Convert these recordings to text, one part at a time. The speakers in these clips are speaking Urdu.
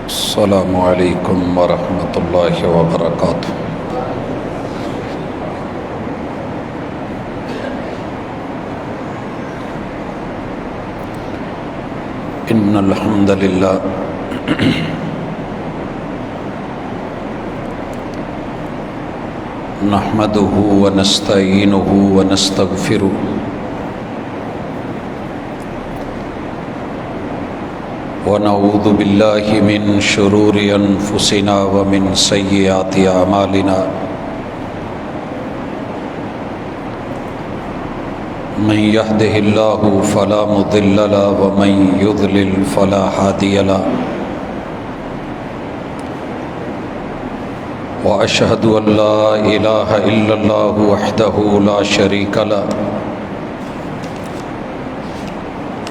السلام علیکم ورحمۃ اللہ وبرکاتہ۔ ان الحمد للہ نحمده ونستعینه ونستغفره ونعوذ باللہ من شرور انفسنا ومن سیئات اعمالنا من يهده الله فلا مضل له ومن يضلل فلا هادي له وأشهد أن لا إله إلا الله وحده لا شريك له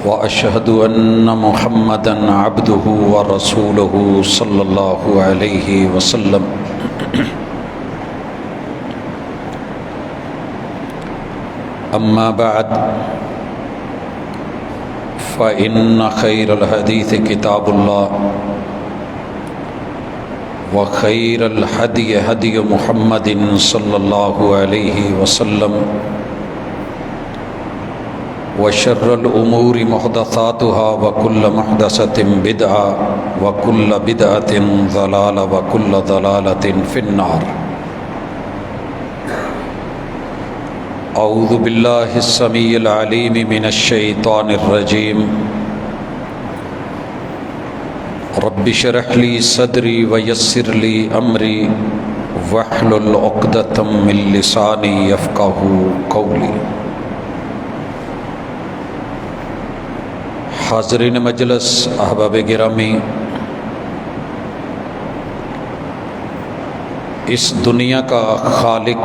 وأشهد أن محمدًا عبده ورسوله صلى الله عليه وسلم أما بعد فإن خير الحديث كتاب الله وخير الهدي هدي محمد صلى الله عليه وسلم وشر الأمور محدثاتها وكل محدثة بدعة وكل بدعة ضلالة وكل ضلالة في النار۔ اعوذ باللہ السمیع العلیم من الشیطان الرجیم۔ رب اشرح لی صدری ویسر لی امری واحلل عقدۃ من لسانی یفقہوا قولی۔ حاضرین مجلس، احباب گرامی، اس دنیا کا خالق،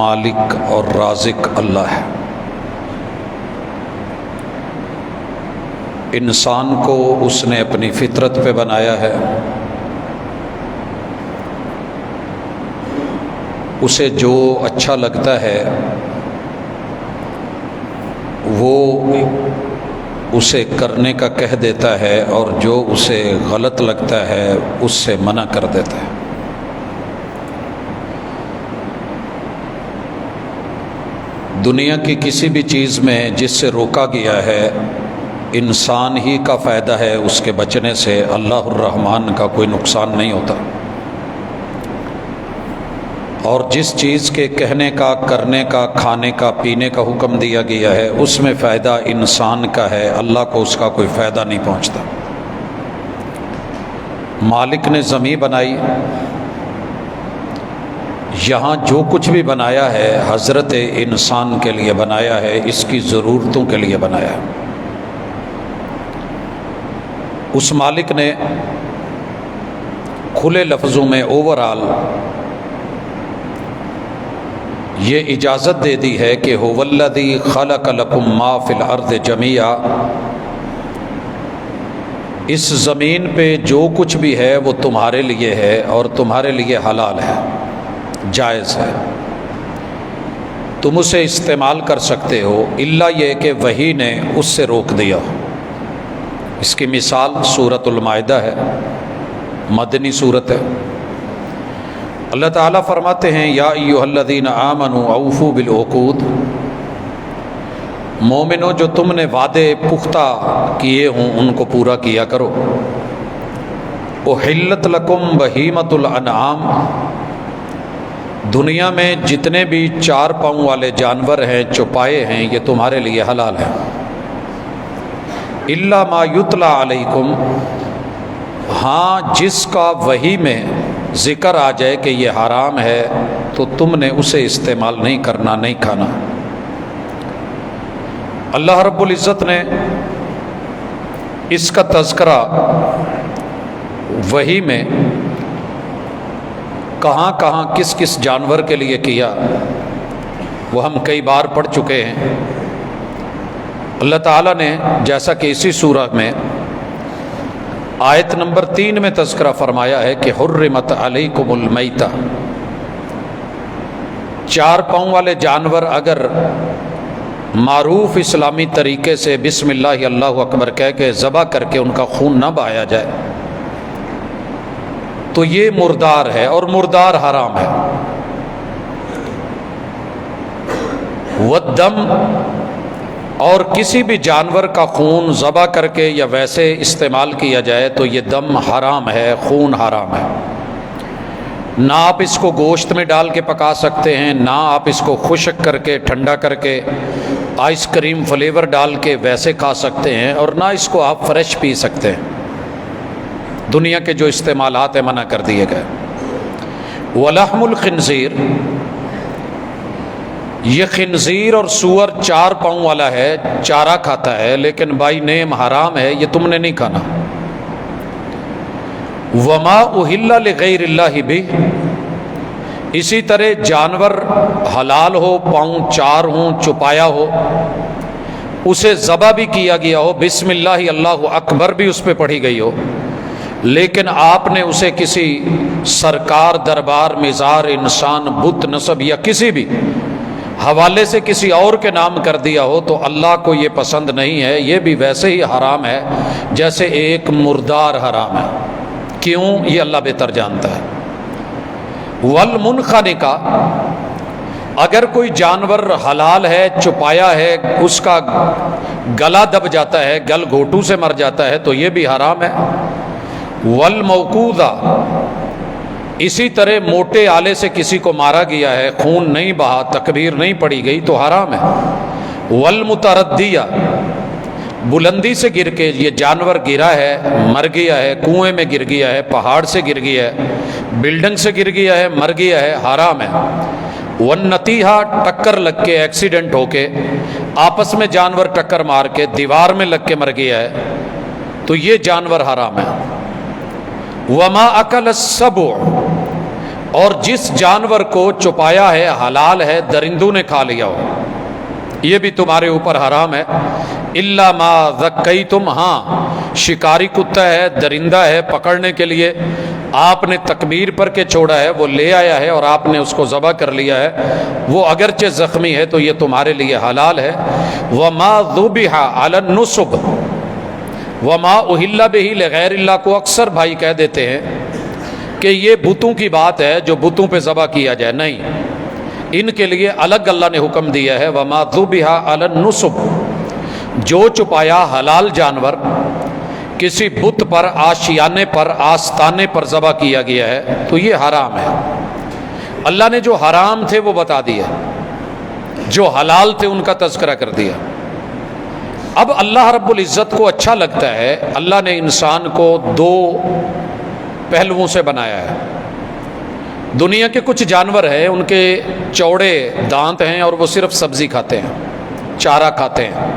مالک اور رازق اللہ ہے۔ انسان کو اس نے اپنی فطرت پہ بنایا ہے، اسے جو اچھا لگتا ہے وہ اسے کرنے کا کہہ دیتا ہے، اور جو اسے غلط لگتا ہے اس سے منع کر دیتا ہے۔ دنیا کی کسی بھی چیز میں جس سے روکا گیا ہے انسان ہی کا فائدہ ہے، اس کے بچنے سے اللہ الرحمن کا کوئی نقصان نہیں ہوتا، اور جس چیز کے کہنے کا، کرنے کا، کھانے کا، پینے کا حکم دیا گیا ہے اس میں فائدہ انسان کا ہے، اللہ کو اس کا کوئی فائدہ نہیں پہنچتا۔ مالک نے زمین بنائی، یہاں جو کچھ بھی بنایا ہے حضرت انسان کے لیے بنایا ہے، اس کی ضرورتوں کے لیے بنایا ہے۔ اس مالک نے کھلے لفظوں میں اوورآل یہ اجازت دے دی ہے کہ هو الذی خلق لکم ما فی الارض جمیعا، اس زمین پہ جو کچھ بھی ہے وہ تمہارے لیے ہے اور تمہارے لیے حلال ہے، جائز ہے، تم اسے استعمال کر سکتے ہو، الا یہ کہ وحی نے اس سے روک دیا ہو۔ اس کی مثال سورۃ المائدہ ہے، مدنی صورت ہے۔ اللہ تعالیٰ فرماتے ہیں یا ایھا الذین آمنوا اوفوا بالعقود، مومنو جو تم نے وعدے پختہ کیے ہوں ان کو پورا کیا کرو۔ احلت لکم بہیمۃ الانعام، دنیا میں جتنے بھی چار پاؤں والے جانور ہیں، چوپائے ہیں، یہ تمہارے لیے حلال ہیں۔ الا ما یتلی علیکم، ہاں جس کا وحی میں ذکر آ جائے کہ یہ حرام ہے تو تم نے اسے استعمال نہیں کرنا، نہیں کھانا۔ اللہ رب العزت نے اس کا تذکرہ وحی میں کہاں کہاں کس کس جانور کے لیے کیا وہ ہم کئی بار پڑھ چکے ہیں۔ اللہ تعالیٰ نے جیسا کہ اسی سورہ میں آیت نمبر 3 میں تذکرہ فرمایا ہے کہ حرمت علیکم المیتہ، 4 پاؤں والے جانور اگر معروف اسلامی طریقے سے بسم اللہ اللہ اکبر کہہ کے ذبح کر کے ان کا خون نہ بہایا جائے تو یہ مردار ہے، اور مردار حرام ہے۔ والدم، اور کسی بھی جانور کا خون ذبح کر کے یا ویسے استعمال کیا جائے تو یہ دم حرام ہے، خون حرام ہے۔ نہ آپ اس کو گوشت میں ڈال کے پکا سکتے ہیں، نہ آپ اس کو خشک کر کے ٹھنڈا کر کے آئس کریم فلیور ڈال کے ویسے کھا سکتے ہیں، اور نہ اس کو آپ فریش پی سکتے ہیں۔ دنیا کے جو استعمالات ہیں منع کر دیے گئے۔ ولحم الخنزیر، یہ خنزیر اور سور 4 پاؤں والا ہے، چارہ کھاتا ہے، لیکن بائی نیم حرام ہے، یہ تم نے نہیں کھانا۔ وما اہل لغیر اللہ بھی، اسی طرح جانور حلال ہو، پاؤں 4 ہوں، چھپایا ہو، اسے ذبح بھی کیا گیا ہو، بسم اللہ اللہ اکبر بھی اس پہ پڑھی گئی ہو، لیکن آپ نے اسے کسی سرکار، دربار، مزار، انسان، بت، نسب یا کسی بھی حوالے سے کسی اور کے نام کر دیا ہو تو اللہ کو یہ پسند نہیں ہے، یہ بھی ویسے ہی حرام ہے جیسے ایک مردار حرام ہے۔ کیوں؟ یہ اللہ بہتر جانتا ہے۔ والمنخنقہ، اگر کوئی جانور حلال ہے، چھپایا ہے، اس کا گلا دب جاتا ہے، گل گھوٹو سے مر جاتا ہے تو یہ بھی حرام ہے۔ والموقوذہ، اسی طرح موٹے آلے سے کسی کو مارا گیا ہے، خون نہیں بہا، تکبیر نہیں پڑی گئی تو حرام ہے۔ والمتردیہ، بلندی سے گر کے یہ جانور گرا ہے، مر گیا ہے، کنویں میں گر گیا ہے، پہاڑ سے گر گیا ہے، بلڈنگ سے گر گیا ہے، مر گیا ہے، حرام ہے۔ والنتیحہ، ٹکر لگ کے، ایکسیڈنٹ ہو کے، آپس میں جانور ٹکر مار کے دیوار میں لگ کے مر گیا ہے تو یہ جانور حرام ہے۔ وما اکل السبع، اور جس جانور کو چھپایا ہے، حلال ہے، درندوں نے کھا لیا ہو، یہ بھی تمہارے اوپر حرام ہے۔ الا ما ذکیتم، ہاں شکاری کتا ہے، درندہ ہے، پکڑنے کے لیے آپ نے تکبیر پر کے چھوڑا ہے، وہ لے آیا ہے اور آپ نے اس کو ذبح کر لیا ہے، وہ اگرچہ زخمی ہے تو یہ تمہارے لیے حلال ہے۔ وما ذبح علی النصب، وما اہل بہ لغیر اللہ کو اکثر بھائی کہہ دیتے ہیں کہ یہ بتوں کی بات ہے جو بتوں پہ ذبح کیا جائے، نہیں، ان کے لیے الگ اللہ نے حکم دیا ہے۔ وما ذبح علی النصب، جو چھپایا حلال جانور کسی بت پر، آشیانے پر، آستانے پر ذبح کیا گیا ہے تو یہ حرام ہے۔ اللہ نے جو حرام تھے وہ بتا دیا، جو حلال تھے ان کا تذکرہ کر دیا۔ اب اللہ رب العزت کو اچھا لگتا ہے، اللہ نے انسان کو 2 پہلوؤں سے بنایا ہے۔ دنیا کے کچھ جانور ہیں، ان کے چوڑے دانت ہیں اور وہ صرف سبزی کھاتے ہیں، چارہ کھاتے ہیں،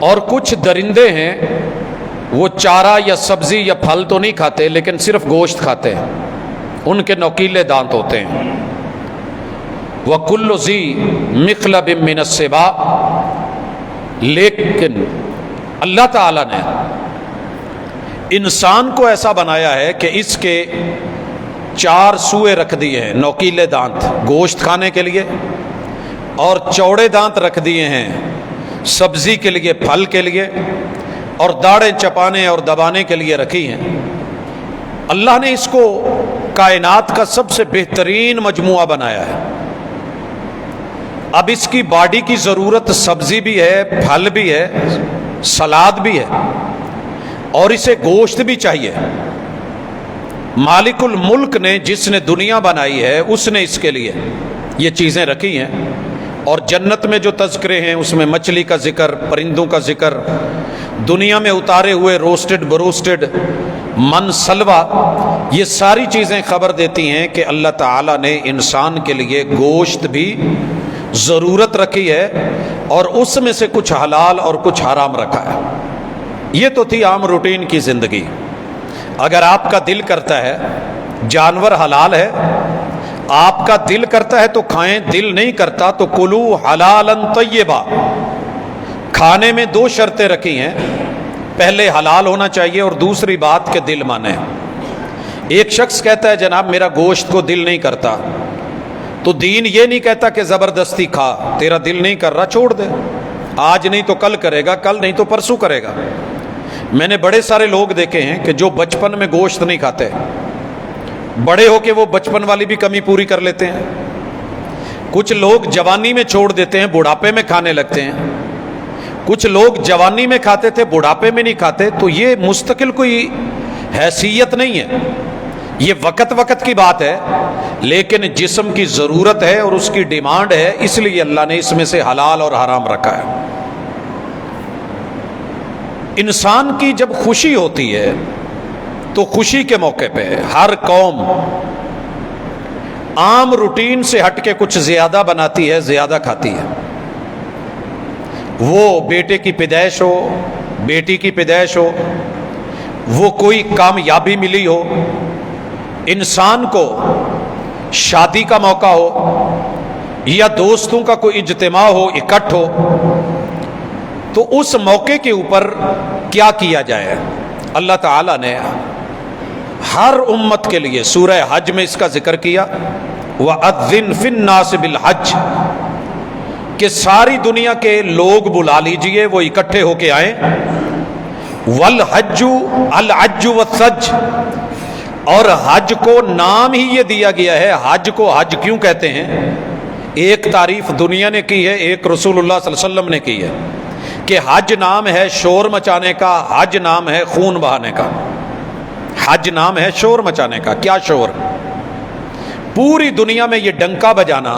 اور کچھ درندے ہیں وہ چارہ یا سبزی یا پھل تو نہیں کھاتے لیکن صرف گوشت کھاتے ہیں، ان کے نوکیلے دانت ہوتے ہیں۔ وَكُلُّ ذِي مِخْلَبٍ مِّنَ السِّبَاعِ، لیکن اللہ تعالیٰ نے انسان کو ایسا بنایا ہے کہ اس کے 4 سوئے رکھ دیے ہیں، نوکیلے دانت گوشت کھانے کے لیے، اور چوڑے دانت رکھ دیے ہیں سبزی کے لیے، پھل کے لیے، اور داڑھیں چپانے اور دبانے کے لیے رکھی ہیں۔ اللہ نے اس کو کائنات کا سب سے بہترین مجموعہ بنایا ہے۔ اب اس کی باڈی کی ضرورت سبزی بھی ہے، پھل بھی ہے، سلاد بھی ہے، اور اسے گوشت بھی چاہیے۔ مالک الملک نے، جس نے دنیا بنائی ہے، اس نے اس کے لیے یہ چیزیں رکھی ہیں۔ اور جنت میں جو تذکرے ہیں اس میں مچھلی کا ذکر، پرندوں کا ذکر، دنیا میں اتارے ہوئے روسٹڈ بروسٹڈ من سلوا، یہ ساری چیزیں خبر دیتی ہیں کہ اللہ تعالیٰ نے انسان کے لیے گوشت بھی ضرورت رکھی ہے، اور اس میں سے کچھ حلال اور کچھ حرام رکھا ہے۔ یہ تو تھی عام روٹین کی زندگی۔ اگر آپ کا دل کرتا ہے، جانور حلال ہے، آپ کا دل کرتا ہے تو کھائیں، دل نہیں کرتا تو کلو حلالا طیبا۔ کھانے میں 2 شرطیں رکھی ہیں، پہلے حلال ہونا چاہیے اور دوسری بات کہ دل مانے۔ ایک شخص کہتا ہے جناب میرا گوشت کو دل نہیں کرتا، تو دین یہ نہیں کہتا کہ زبردستی کھا، تیرا دل نہیں کر رہا چھوڑ دے، آج نہیں تو کل کرے گا، کل نہیں تو پرسوں کرے گا۔ میں نے بڑے سارے لوگ دیکھے ہیں کہ جو بچپن میں گوشت نہیں کھاتے، بڑے ہو کے وہ بچپن والی بھی کمی پوری کر لیتے ہیں۔ کچھ لوگ جوانی میں چھوڑ دیتے ہیں، بڑھاپے میں کھانے لگتے ہیں۔ کچھ لوگ جوانی میں کھاتے تھے، بڑھاپے میں نہیں کھاتے۔ تو یہ مستقل کوئی حیثیت نہیں ہے، یہ وقت وقت کی بات ہے، لیکن جسم کی ضرورت ہے اور اس کی ڈیمانڈ ہے، اس لیے اللہ نے اس میں سے حلال اور حرام رکھا ہے۔ انسان کی جب خوشی ہوتی ہے تو خوشی کے موقع پہ ہر قوم عام روٹین سے ہٹ کے کچھ زیادہ بناتی ہے، زیادہ کھاتی ہے۔ وہ بیٹے کی پیدائش ہو، بیٹی کی پیدائش ہو، وہ کوئی کامیابی ملی ہو، انسان کو شادی کا موقع ہو یا دوستوں کا کوئی اجتماع ہو، اکٹھ ہو، تو اس موقع کے اوپر کیا کیا جائے؟ اللہ تعالیٰ نے ہر امت کے لیے سورہ حج میں اس کا ذکر کیا، وَأَذِّن فِي النَّاسِ بِالْحَجِّ، کہ ساری دنیا کے لوگ بلا لیجئے، وہ اکٹھے ہو کے آئیں۔ وَالْحَجُّ الْعَجُّ وَالثَّجُّ، اور حج کو نام ہی یہ دیا گیا ہے۔ حج کو حج کیوں کہتے ہیں؟ ایک تعریف دنیا نے کی ہے، ایک رسول اللہ صلی اللہ علیہ وسلم نے کی ہے کہ حج نام ہے شور مچانے کا، حج نام ہے خون بہانے کا۔ حج نام ہے شور مچانے کا۔ کیا شور؟ پوری دنیا میں یہ ڈنکا بجانا،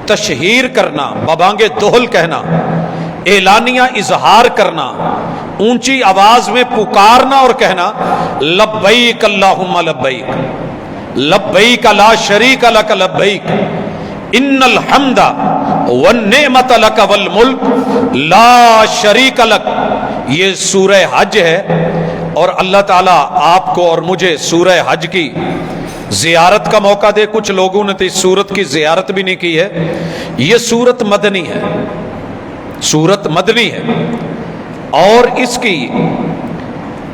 تشہیر کرنا، ببانگ دہل کہنا، اعلانیہ اظہار کرنا، اونچی آواز میں پکارنا اور کہنا لبیک اللہم لبیک، لبیک لا شریک لک لبیک، ان الحمد والنعمت لک والملک لا شریک لک۔ یہ سورہ حج ہے، اور اللہ تعالیٰ آپ کو اور مجھے سورہ حج کی زیارت کا موقع دے۔ کچھ لوگوں نے تو اس سورت کی زیارت بھی نہیں کی ہے۔ یہ سورت مدنی ہے، سورت مدنی ہے، اور اس کی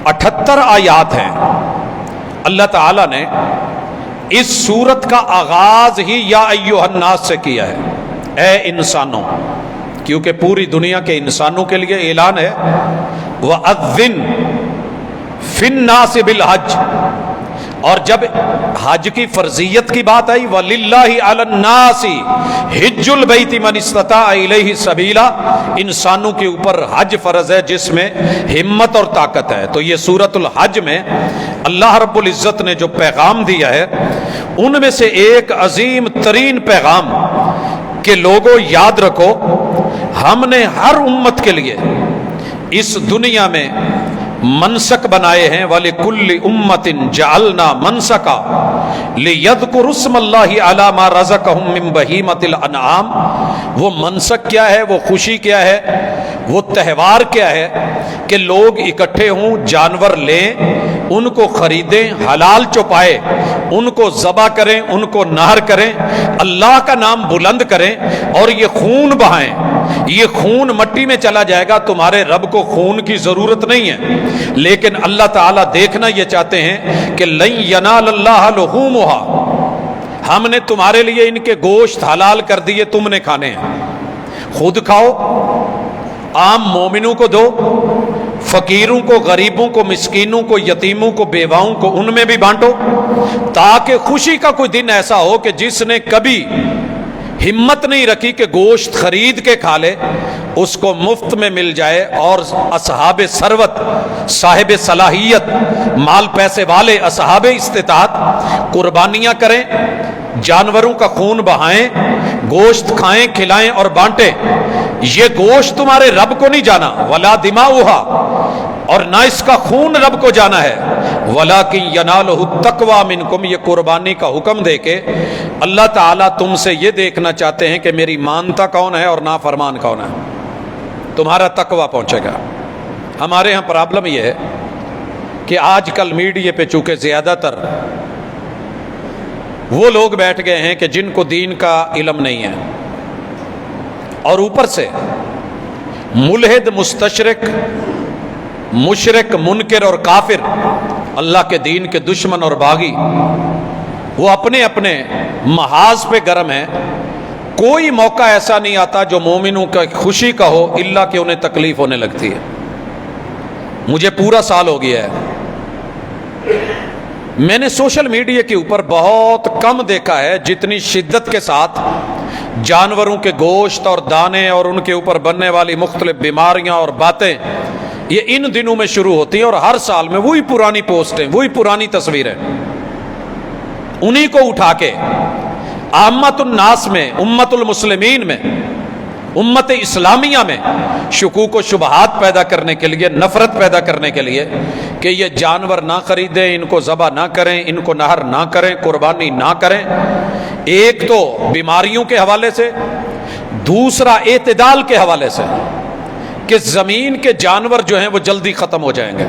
78 آیات ہیں۔ اللہ تعالیٰ نے اس سورت کا آغاز ہی یا ایھا الناس سے کیا ہے، اے انسانوں، کیونکہ پوری دنیا کے انسانوں کے لیے اعلان ہے وَأَذِّن فِي النَّاسِ بِالْحَجِّ۔ اور جب حج کی فرضیت کی بات آئی وَلِلَّهِ عَلَى النَّاسِ حِجُّ الْبَيْتِ مَنِ اسْتَطَاعَ إِلَيْهِ سَبِيلًا، انسانوں کے اوپر حج فرض ہے جس میں ہمت اور طاقت ہے۔ تو یہ سورۃ الحج میں اللہ رب العزت نے جو پیغام دیا ہے، ان میں سے ایک عظیم ترین پیغام کہ لوگوں یاد رکھو، ہم نے ہر امت کے لیے اس دنیا میں منسک بنائے ہیں، وَلِكُلِّ أُمَّةٍ جَعَلْنَا مَنسَكًا لِيَذْكُرُوا اسْمَ اللَّهِ عَلَى مَا رَزَقَهُم مِّن بَهِيمَةِ الْأَنْعَامِ۔ وہ منسک کیا ہے، وہ خوشی کیا ہے، وہ تہوار کیا ہے کہ لوگ اکٹھے ہوں، جانور لیں، ان کو خریدیں، حلال چوپائے، ان کو ذبح کریں، ان کو نہر کریں، اللہ کا نام بلند کریں، اور یہ خون بہائیں۔ یہ خون مٹی میں چلا جائے گا، تمہارے رب کو خون کی ضرورت نہیں ہے، لیکن اللہ تعالیٰ دیکھنا یہ چاہتے ہیں کہ لن ینال اللہ لحومها، ہم نے تمہارے لیے ان کے گوشت حلال کر دیے، تم نے کھانے ہیں، خود کھاؤ، عام مومنوں کو دو، فقیروں کو، غریبوں کو، مسکینوں کو، یتیموں کو، بیواؤں کو، ان میں بھی بانٹو، تاکہ خوشی کا کوئی دن ایسا ہو کہ جس نے کبھی ہمت نہیں رکھی کہ گوشت خرید کے کھا لے، اس کو مفت میں مل جائے، اور اصحاب ثروت، صاحب صلاحیت، مال پیسے والے، اصحاب استطاعت قربانیاں کریں، جانوروں کا خون بہائیں، گوشت کھائیں، کھلائیں اور بانٹیں۔ یہ گوشت تمہارے رب کو نہیں جانا، ولا دماؤها، اور نہ اس کا خون رب کو جانا ہے، ولیکن ینالہ التقوی منکم۔ یہ قربانی کا حکم دے کے اللہ تعالیٰ تم سے یہ دیکھنا چاہتے ہیں کہ میری مانتا کون ہے اور نافرمان کون ہے، تمہارا تقوی پہنچے گا۔ ہمارے ہاں پرابلم یہ ہے کہ آج کل میڈیا پہ چونکہ زیادہ تر وہ لوگ بیٹھ گئے ہیں کہ جن کو دین کا علم نہیں ہے، اور اوپر سے ملحد، مستشرک، مشرک، منکر اور کافر، اللہ کے دین کے دشمن اور باغی، وہ اپنے اپنے محاذ پہ گرم ہیں. کوئی موقع ایسا نہیں آتا جو مومنوں کا خوشی کا ہو الا کہ انہیں تکلیف ہونے لگتی ہے. مجھے پورا سال ہو گیا ہے، میں نے سوشل میڈیا کے اوپر بہت کم دیکھا ہے جتنی شدت کے ساتھ جانوروں کے گوشت اور دانے اور ان کے اوپر بننے والی مختلف بیماریاں اور باتیں یہ ان دنوں میں شروع ہوتی ہیں، اور ہر سال میں وہی پرانی پوسٹیں، وہی پرانی تصویریں، انہی کو اٹھا کے عامت الناس میں، امت المسلمین میں، امت اسلامیہ میں شکوک و شبہات پیدا کرنے کے لیے، نفرت پیدا کرنے کے لیے کہ یہ جانور نہ خریدیں، ان کو ذبح نہ کریں، ان کو نہر نہ کریں، قربانی نہ کریں. ایک تو بیماریوں کے حوالے سے، دوسرا اعتدال کے حوالے سے کہ زمین کے جانور جو ہیں وہ جلدی ختم ہو جائیں گے،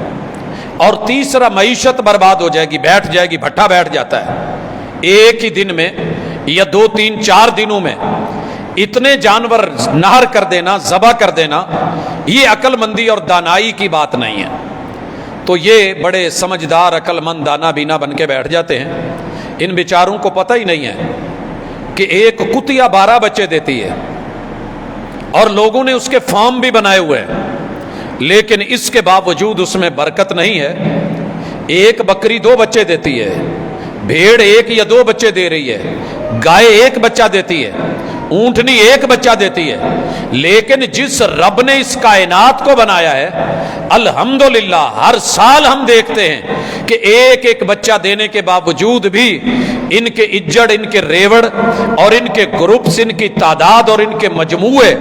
اور تیسرا معیشت برباد ہو جائے گی، بیٹھ جائے گی، بھٹا بیٹھ جاتا ہے. ایک ہی دن میں یا 2 3 4 دنوں میں اتنے جانور نہر کر دینا، ذبح کر دینا، یہ عقل مندی اور دانائی کی بات نہیں ہے. تو یہ بڑے سمجھدار، عقل مند، دانا بینا بن کے بیٹھ جاتے ہیں. ان بیچاروں کو پتہ ہی نہیں ہے کہ ایک کتیا 12 بچے دیتی ہے، اور لوگوں نے اس کے فارم بھی بنائے ہوئے ہیں، لیکن اس کے باوجود اس میں برکت نہیں ہے. ایک بکری 2 بچے دیتی ہے، بھیڑ 1 یا 2 بچے دے رہی ہے، گائے 1 بچہ دیتی ہے، اونٹنی 1 بچہ دیتی ہے. لیکن جس رب نے اس کائنات کو بنایا ہے، الحمدللہ ہر سال ہم دیکھتے ہیں کہ ایک بچہ دینے کے باوجود بھی ان کے اجڑ، ان کے ریوڑ اور ان کے گروپس، ان کی تعداد اور ان کے مجموعے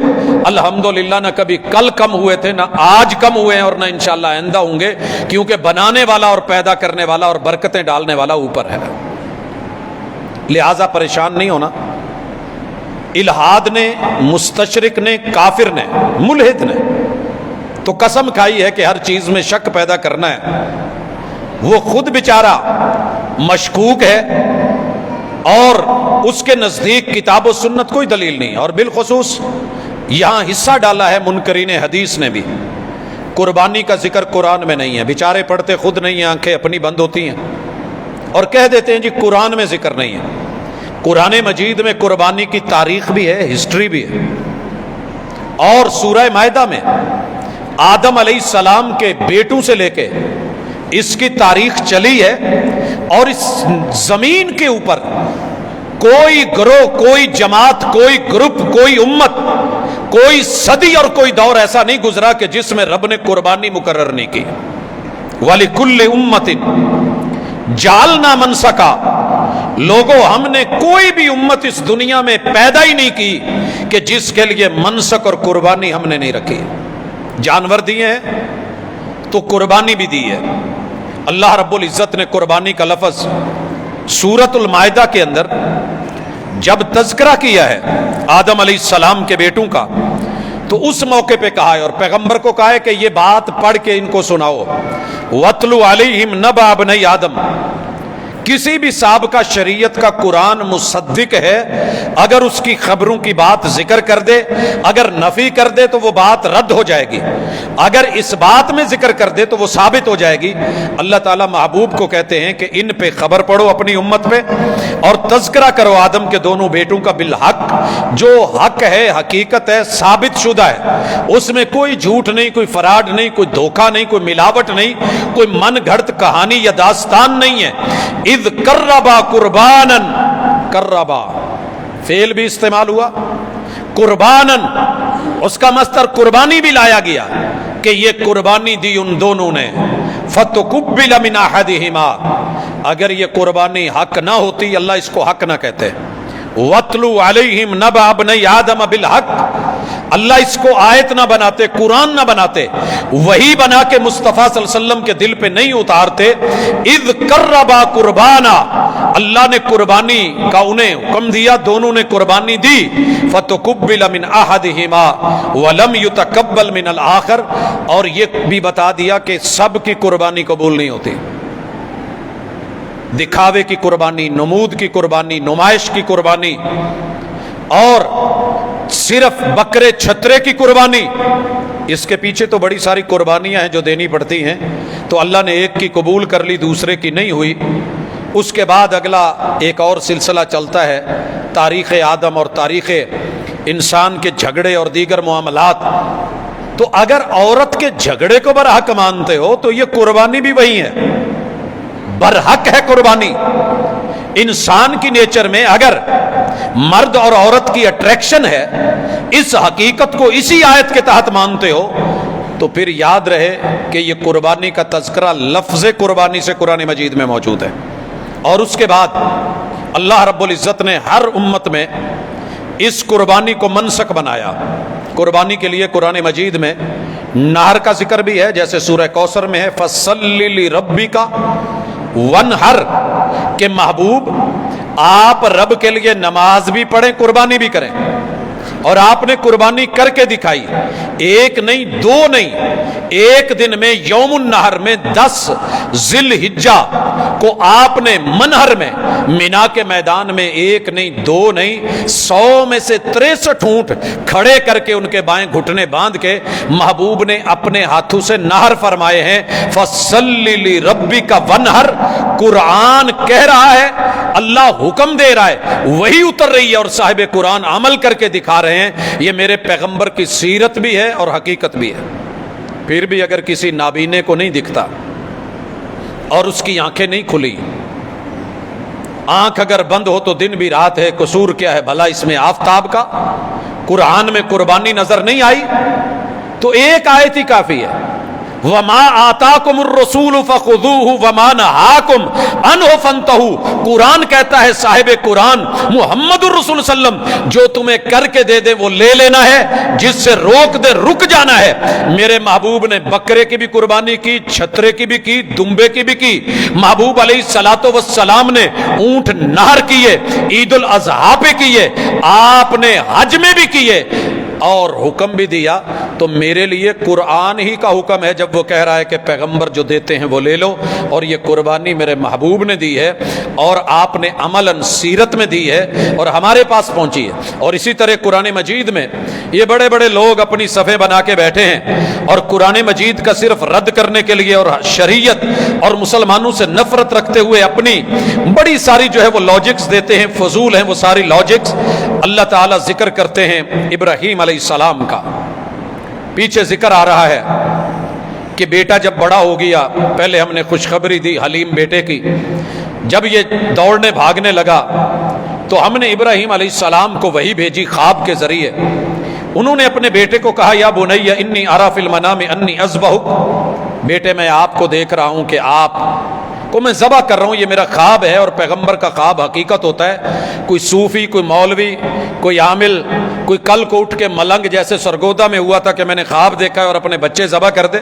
الحمدللہ نہ کبھی کل کم ہوئے تھے، نہ آج کم ہوئے ہیں، اور نہ انشاءاللہ آئندہ ہوں گے، کیونکہ بنانے والا اور پیدا کرنے والا اور برکتیں ڈالنے والا اوپر ہے. لہذا پریشان نہیں ہونا. الہاد نے، مستشرق نے، کافر نے، ملحد نے تو قسم کھائی ہے کہ ہر چیز میں شک پیدا کرنا ہے. وہ خود بیچارہ مشکوک ہے، اور اس کے نزدیک کتاب و سنت کوئی دلیل نہیں. اور بالخصوص یہاں حصہ ڈالا ہے منکرین حدیث نے بھی. قربانی کا ذکر قرآن میں نہیں ہے، بیچارے پڑھتے خود نہیں ہیں، آنکھیں اپنی بند ہوتی ہیں اور کہہ دیتے ہیں جی قرآن میں ذکر نہیں ہے. قرآن مجید میں قربانی کی تاریخ بھی ہے، ہسٹری بھی ہے، اور سورہ مائدہ میں آدم علیہ السلام کے بیٹوں سے لے کے اس کی تاریخ چلی ہے. اور اس زمین کے اوپر کوئی گروہ، کوئی جماعت، کوئی گروپ، کوئی امت، کوئی صدی اور کوئی دور ایسا نہیں گزرا کہ جس میں رب نے قربانی مقرر نہیں کی. وَلِكُلِّ أُمَّةٍ جَعَلْنَا مَنْسَكًا. لوگوں، ہم نے کوئی بھی امت اس دنیا میں پیدا ہی نہیں کی کہ جس کے لیے منسک اور قربانی ہم نے نہیں رکھی. جانور دیے ہیں تو قربانی بھی دی ہے. اللہ رب العزت نے قربانی کا لفظ سورۃ المائدہ کے اندر جب تذکرہ کیا ہے آدم علیہ السلام کے بیٹوں کا، تو اس موقع پہ کہا ہے، اور پیغمبر کو کہا ہے کہ یہ بات پڑھ کے ان کو سناؤ. وَاتْلُ عَلَيْهِمْ نَبَأَ ابْنَيْ آدم. کسی بھی سابقہ شریعت کا قرآن مصدق ہے اگر اس کی خبروں کی بات ذکر کر دے، اگر نفی کر دے تو وہ بات رد ہو جائے گی، اگر اس بات میں ذکر کر دے تو وہ ثابت ہو جائے گی. اللہ تعالیٰ محبوب کو کہتے ہیں کہ ان پہ خبر پڑھو اپنی امت پہ، اور تذکرہ کرو آدم کے دونوں بیٹوں کا بالحق. جو حق ہے، حقیقت ہے، ثابت شدہ ہے، اس میں کوئی جھوٹ نہیں، کوئی فراڈ نہیں، کوئی دھوکہ نہیں، کوئی ملاوٹ نہیں، کوئی من گھڑت کہانی یا داستان نہیں ہے. اذ قربا قربانا، قربا فعل بھی استعمال ہوا، قربانا اس کا مصدر قربانی بھی لایا گیا کہ یہ قربانی دی ان دونوں نے. فتقبل من احدہما، اگر یہ قربانی حق نہ ہوتی اللہ اس کو حق نہ کہتے. وَاتْلُ عَلَيْهِمْ نَبَأَ ابْنَيْ آدَمَ بِالْحَقِّ، اللہ اس کو آیت نہ بناتے، قرآن نہ بناتے، وہی بنا کے مصطفیٰ صلی اللہ علیہ وسلم کے دل پہ نہیں اتارتے. اذ قربا قربانا، اللہ نے قربانی کا انہیں حکم دیا، دونوں نے قربانی دی. فتقبل من احدہما ولم يتقبل من الآخر، اور یہ بھی بتا دیا کہ سب کی قربانی قبول نہیں ہوتی. دکھاوے کی قربانی، نمود کی قربانی، نمائش کی قربانی، اور صرف بکرے چھترے کی قربانی، اس کے پیچھے تو بڑی ساری قربانیاں ہیں جو دینی پڑتی ہیں. تو اللہ نے ایک کی قبول کر لی، دوسرے کی نہیں ہوئی. اس کے بعد اگلا ایک اور سلسلہ چلتا ہے، تاریخ آدم اور تاریخ انسان کے جھگڑے اور دیگر معاملات۔ تو اگر عورت کے جھگڑے کو برحق مانتے ہو تو یہ قربانی بھی وہی ہے، برحق ہے قربانی۔ انسان کی نیچر میں اگر مرد اور عورت کی اٹریکشن ہے، اس حقیقت کو اسی آیت کے تحت مانتے ہو تو پھر یاد رہے کہ یہ قربانی کا تذکرہ لفظ قربانی سے قرآن مجید میں موجود ہے۔ اور اس کے بعد اللہ رب العزت نے ہر امت میں اس قربانی کو منسک بنایا۔ قربانی کے لیے قرآن مجید میں نہر کا ذکر بھی ہے، جیسے سورہ کوثر میں ہے فَصَلِّ لِرَبِّكَ وَانْحَرْ، کہ محبوب آپ رب کے لیے نماز بھی پڑھیں، قربانی بھی کریں۔ اور آپ نے قربانی کر کے دکھائی، ایک نہیں دو نہیں، ایک دن میں یوم النہر میں 10 ذی الحجہ کو آپ نے منہر میں مینا کے میدان میں ایک نہیں دو نہیں 100 میں سے 63 اونٹ کھڑے کر کے ان کے بائیں گھٹنے باندھ کے محبوب نے اپنے ہاتھوں سے نہر فرمائے ہیں۔ فَصَلِّ لِرَبِّكَ وَانْحَرْ، قرآن کہہ رہا ہے، اللہ حکم دے رہا ہے، وہی اتر رہی ہے اور صاحب قرآن عمل کر کے دکھا رہے ہیں۔ یہ میرے پیغمبر کی سیرت بھی ہے اور حقیقت بھی ہے۔ پھر بھی اگر کسی نابینے کو نہیں دکھتا اور اس کی آنکھیں نہیں کھلی، آنکھ اگر بند ہو تو دن بھی رات ہے، قصور کیا ہے بھلا اس میں آفتاب کا؟ قرآن میں قربانی نظر نہیں آئی تو ایک آیت ہی کافی ہے، وَمَا آتَاكُمُ الرَّسُولُ فَخُذُوهُ وَمَا نَهَاكُمْ عَنْهُ فَانْتَهُوا۔ قرآن کہتا ہے صاحب قرآن محمد الرسول صلی اللہ علیہ وسلم جو تمہیں کر کے دے دے وہ لے لینا ہے، جس سے روک دے رک جانا ہے۔ میرے محبوب نے بکرے کی بھی قربانی کی، چھترے کی بھی کی، دمبے کی بھی کی۔ محبوب علیہ الصلوۃ والسلام نے اونٹ نہر کیے، عید الاضحیٰ پہ کیے، آپ نے حج میں بھی کیے اور حکم بھی دیا۔ تو میرے لیے قرآن ہی کا حکم ہے جب وہ کہہ رہا ہے کہ پیغمبر جو دیتے ہیں وہ لے لو، اور یہ قربانی میرے محبوب نے دی ہے اور آپ نے عملاً سیرت میں دی ہے اور ہمارے پاس پہنچی ہے۔ اور اسی طرح قرآن مجید میں یہ بڑے بڑے لوگ اپنی صفحے بنا کے بیٹھے ہیں اور قرآن مجید کا صرف رد کرنے کے لیے اور شریعت اور مسلمانوں سے نفرت رکھتے ہوئے اپنی بڑی ساری جو ہے وہ لاجکس دیتے ہیں، فضول ہیں وہ ساری لاجکس۔ اللہ تعالیٰ ذکر کرتے ہیں ابراہیم علیہ السلام کا، پیچھے ذکر آ رہا ہے کہ بیٹا جب بڑا ہو گیا، پہلے ہم نے خوشخبری دی حلیم بیٹے کی، جب یہ دوڑنے بھاگنے لگا تو ہم نے ابراہیم علیہ السلام کو وحی بھیجی خواب کے ذریعے۔ انہوں نے اپنے بیٹے کو کہا یا بنی انی اری فی المنام انی اذبحک، بیٹے میں آپ کو دیکھ رہا ہوں کہ آپ کو میں ذبح کر رہا ہوں، یہ میرا خواب ہے۔ اور پیغمبر کا خواب حقیقت ہوتا ہے۔ کوئی صوفی، کوئی مولوی، کوئی عامل، کوئی کل کو اٹھ کے ملنگ جیسے سرگودا میں ہوا تھا کہ میں نے خواب دیکھا ہے اور اپنے بچے ذبح کر دے،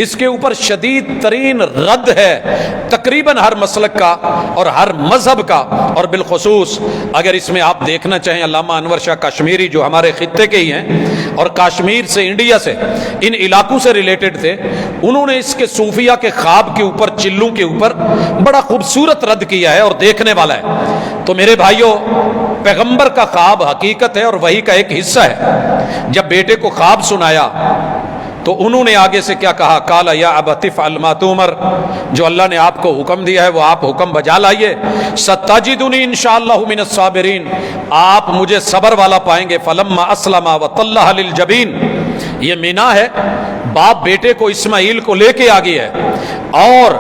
اس کے اوپر شدید ترین رد ہے تقریباً ہر مسلک کا اور ہر مذہب کا۔ اور بالخصوص اگر اس میں آپ دیکھنا چاہیں علامہ انور شاہ کشمیری جو ہمارے خطے کے ہی ہیں اور کشمیر سے انڈیا سے ان علاقوں سے ریلیٹڈ تھے، انہوں نے اس کے صوفیہ کے خواب کے اوپر، چلوں کے اوپر بڑا خوبصورت رد کیا ہے اور دیکھنے والا ہے۔ تو میرے بھائیوں، پیغمبر کا خواب حقیقت ہے اور وہی کا ایک حصہ ہے۔ جب بیٹے کو خواب سنایا تو انہوں نے آگے سے کیا کہا، قال یا ابت افعل ما تؤمر، جو اللہ نے آپ کو حکم دیا ہے وہ آپ حکم بجا لائیے، ستجدنی انشاءاللہ من الصابرین، آپ مجھے صبر والا پائیں گے۔ فلما اسلم وتلہ للجبین، یہ مینا ہے، باپ بیٹے کو اسماعیل کو لے کے آگے ہے اور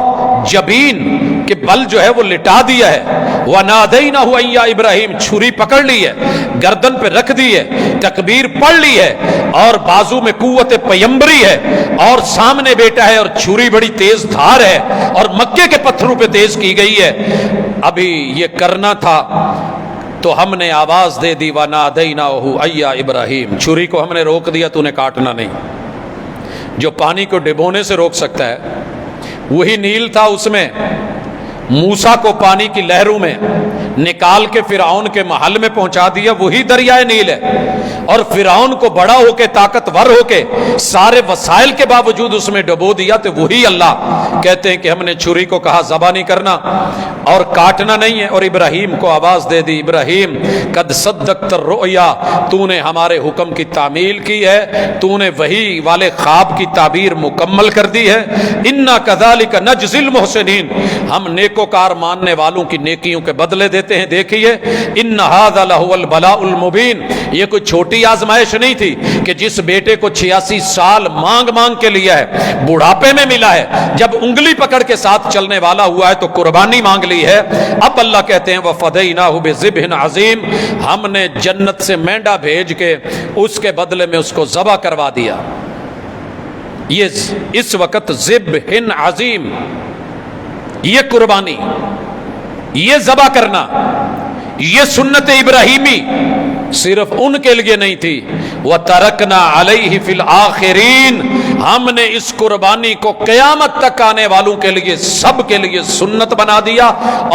جبین کے بل جو ہے وہ لٹا دیا ہے، وَنَادَيْنَهُ أَن يَا ابراہیم، چھری پکڑ لی ہے، گردن پہ رکھ دی ہے، تکبیر پڑھ لی ہے اور بازو میں قوت پیمبری ہے اور سامنے بیٹا ہے اور چھری بڑی تیز دھار ہے اور مکے کے پتھروں پہ تیز کی گئی ہے۔ ابھی یہ کرنا تھا تو ہم نے آواز دے دی، وَنَادَيْنَاهُ أَن يَا ابراہیم، چھری کو ہم نے روک دیا، تو نے کاٹنا نہیں۔ جو پانی کو ڈبونے سے روک سکتا ہے وہی نیل تھا، اس میں موسیٰ کو پانی کی لہروں میں نکال کے فرعون کے محل میں پہنچا دیا، وہی دریائے نیل ہے۔ اور فرعون کو بڑا ہو کے طاقتور ہو کے سارے وسائل کے باوجود اس میں ڈبو دیا، تو وہی اللہ کہتے ہیں کہ ہم نے چھری کو کہا ذبح نہیں کرنا اور کاٹنا نہیں ہے، اور ابراہیم کو آواز دے دی، ابراہیم قد صدقت الرؤیا، تو نے ہمارے حکم کی تعمیل کی ہے، تو نے وہی والے خواب کی تعبیر مکمل کر دی ہے، انا کذالک نجزی المحسنین، ہم نیکوکار ماننے والوں کی نیکیوں کے بدلے دیتے ہیں۔ دیکھیے ان ھذا لہو البلاء المبین، یہ کوئی چھوٹی آزمائش نہیں تھی کہ جس بیٹے کو 86 سال مانگ مانگ کے لیا ہے، بڑھاپے میں ملا ہے، جب انگلی پکڑ کے ساتھ چلنے والا ہوا ہے تو قربانی مانگ لی ہے۔ اب اللہ کہتے ہیں وَفَدَيْنَاهُ بِذِبْحٍ عَظِيمٍ، ہم نے جنت سے مینڈا بھیج کے اس کے بدلے میں اس کو ذبح کروا دیا۔ یہ اس وقت ذبح عظیم، یہ قربانی، یہ ذبح کرنا، یہ سنت ابراہیمی صرف ان کے لیے نہیں تھی، وَتَرَكْنَا عَلَيْهِ فِي الْآخِرِينَ، ہم نے اس قربانی کو قیامت تک آنے والوں کے لیے سب کے لیے سنت بنا دیا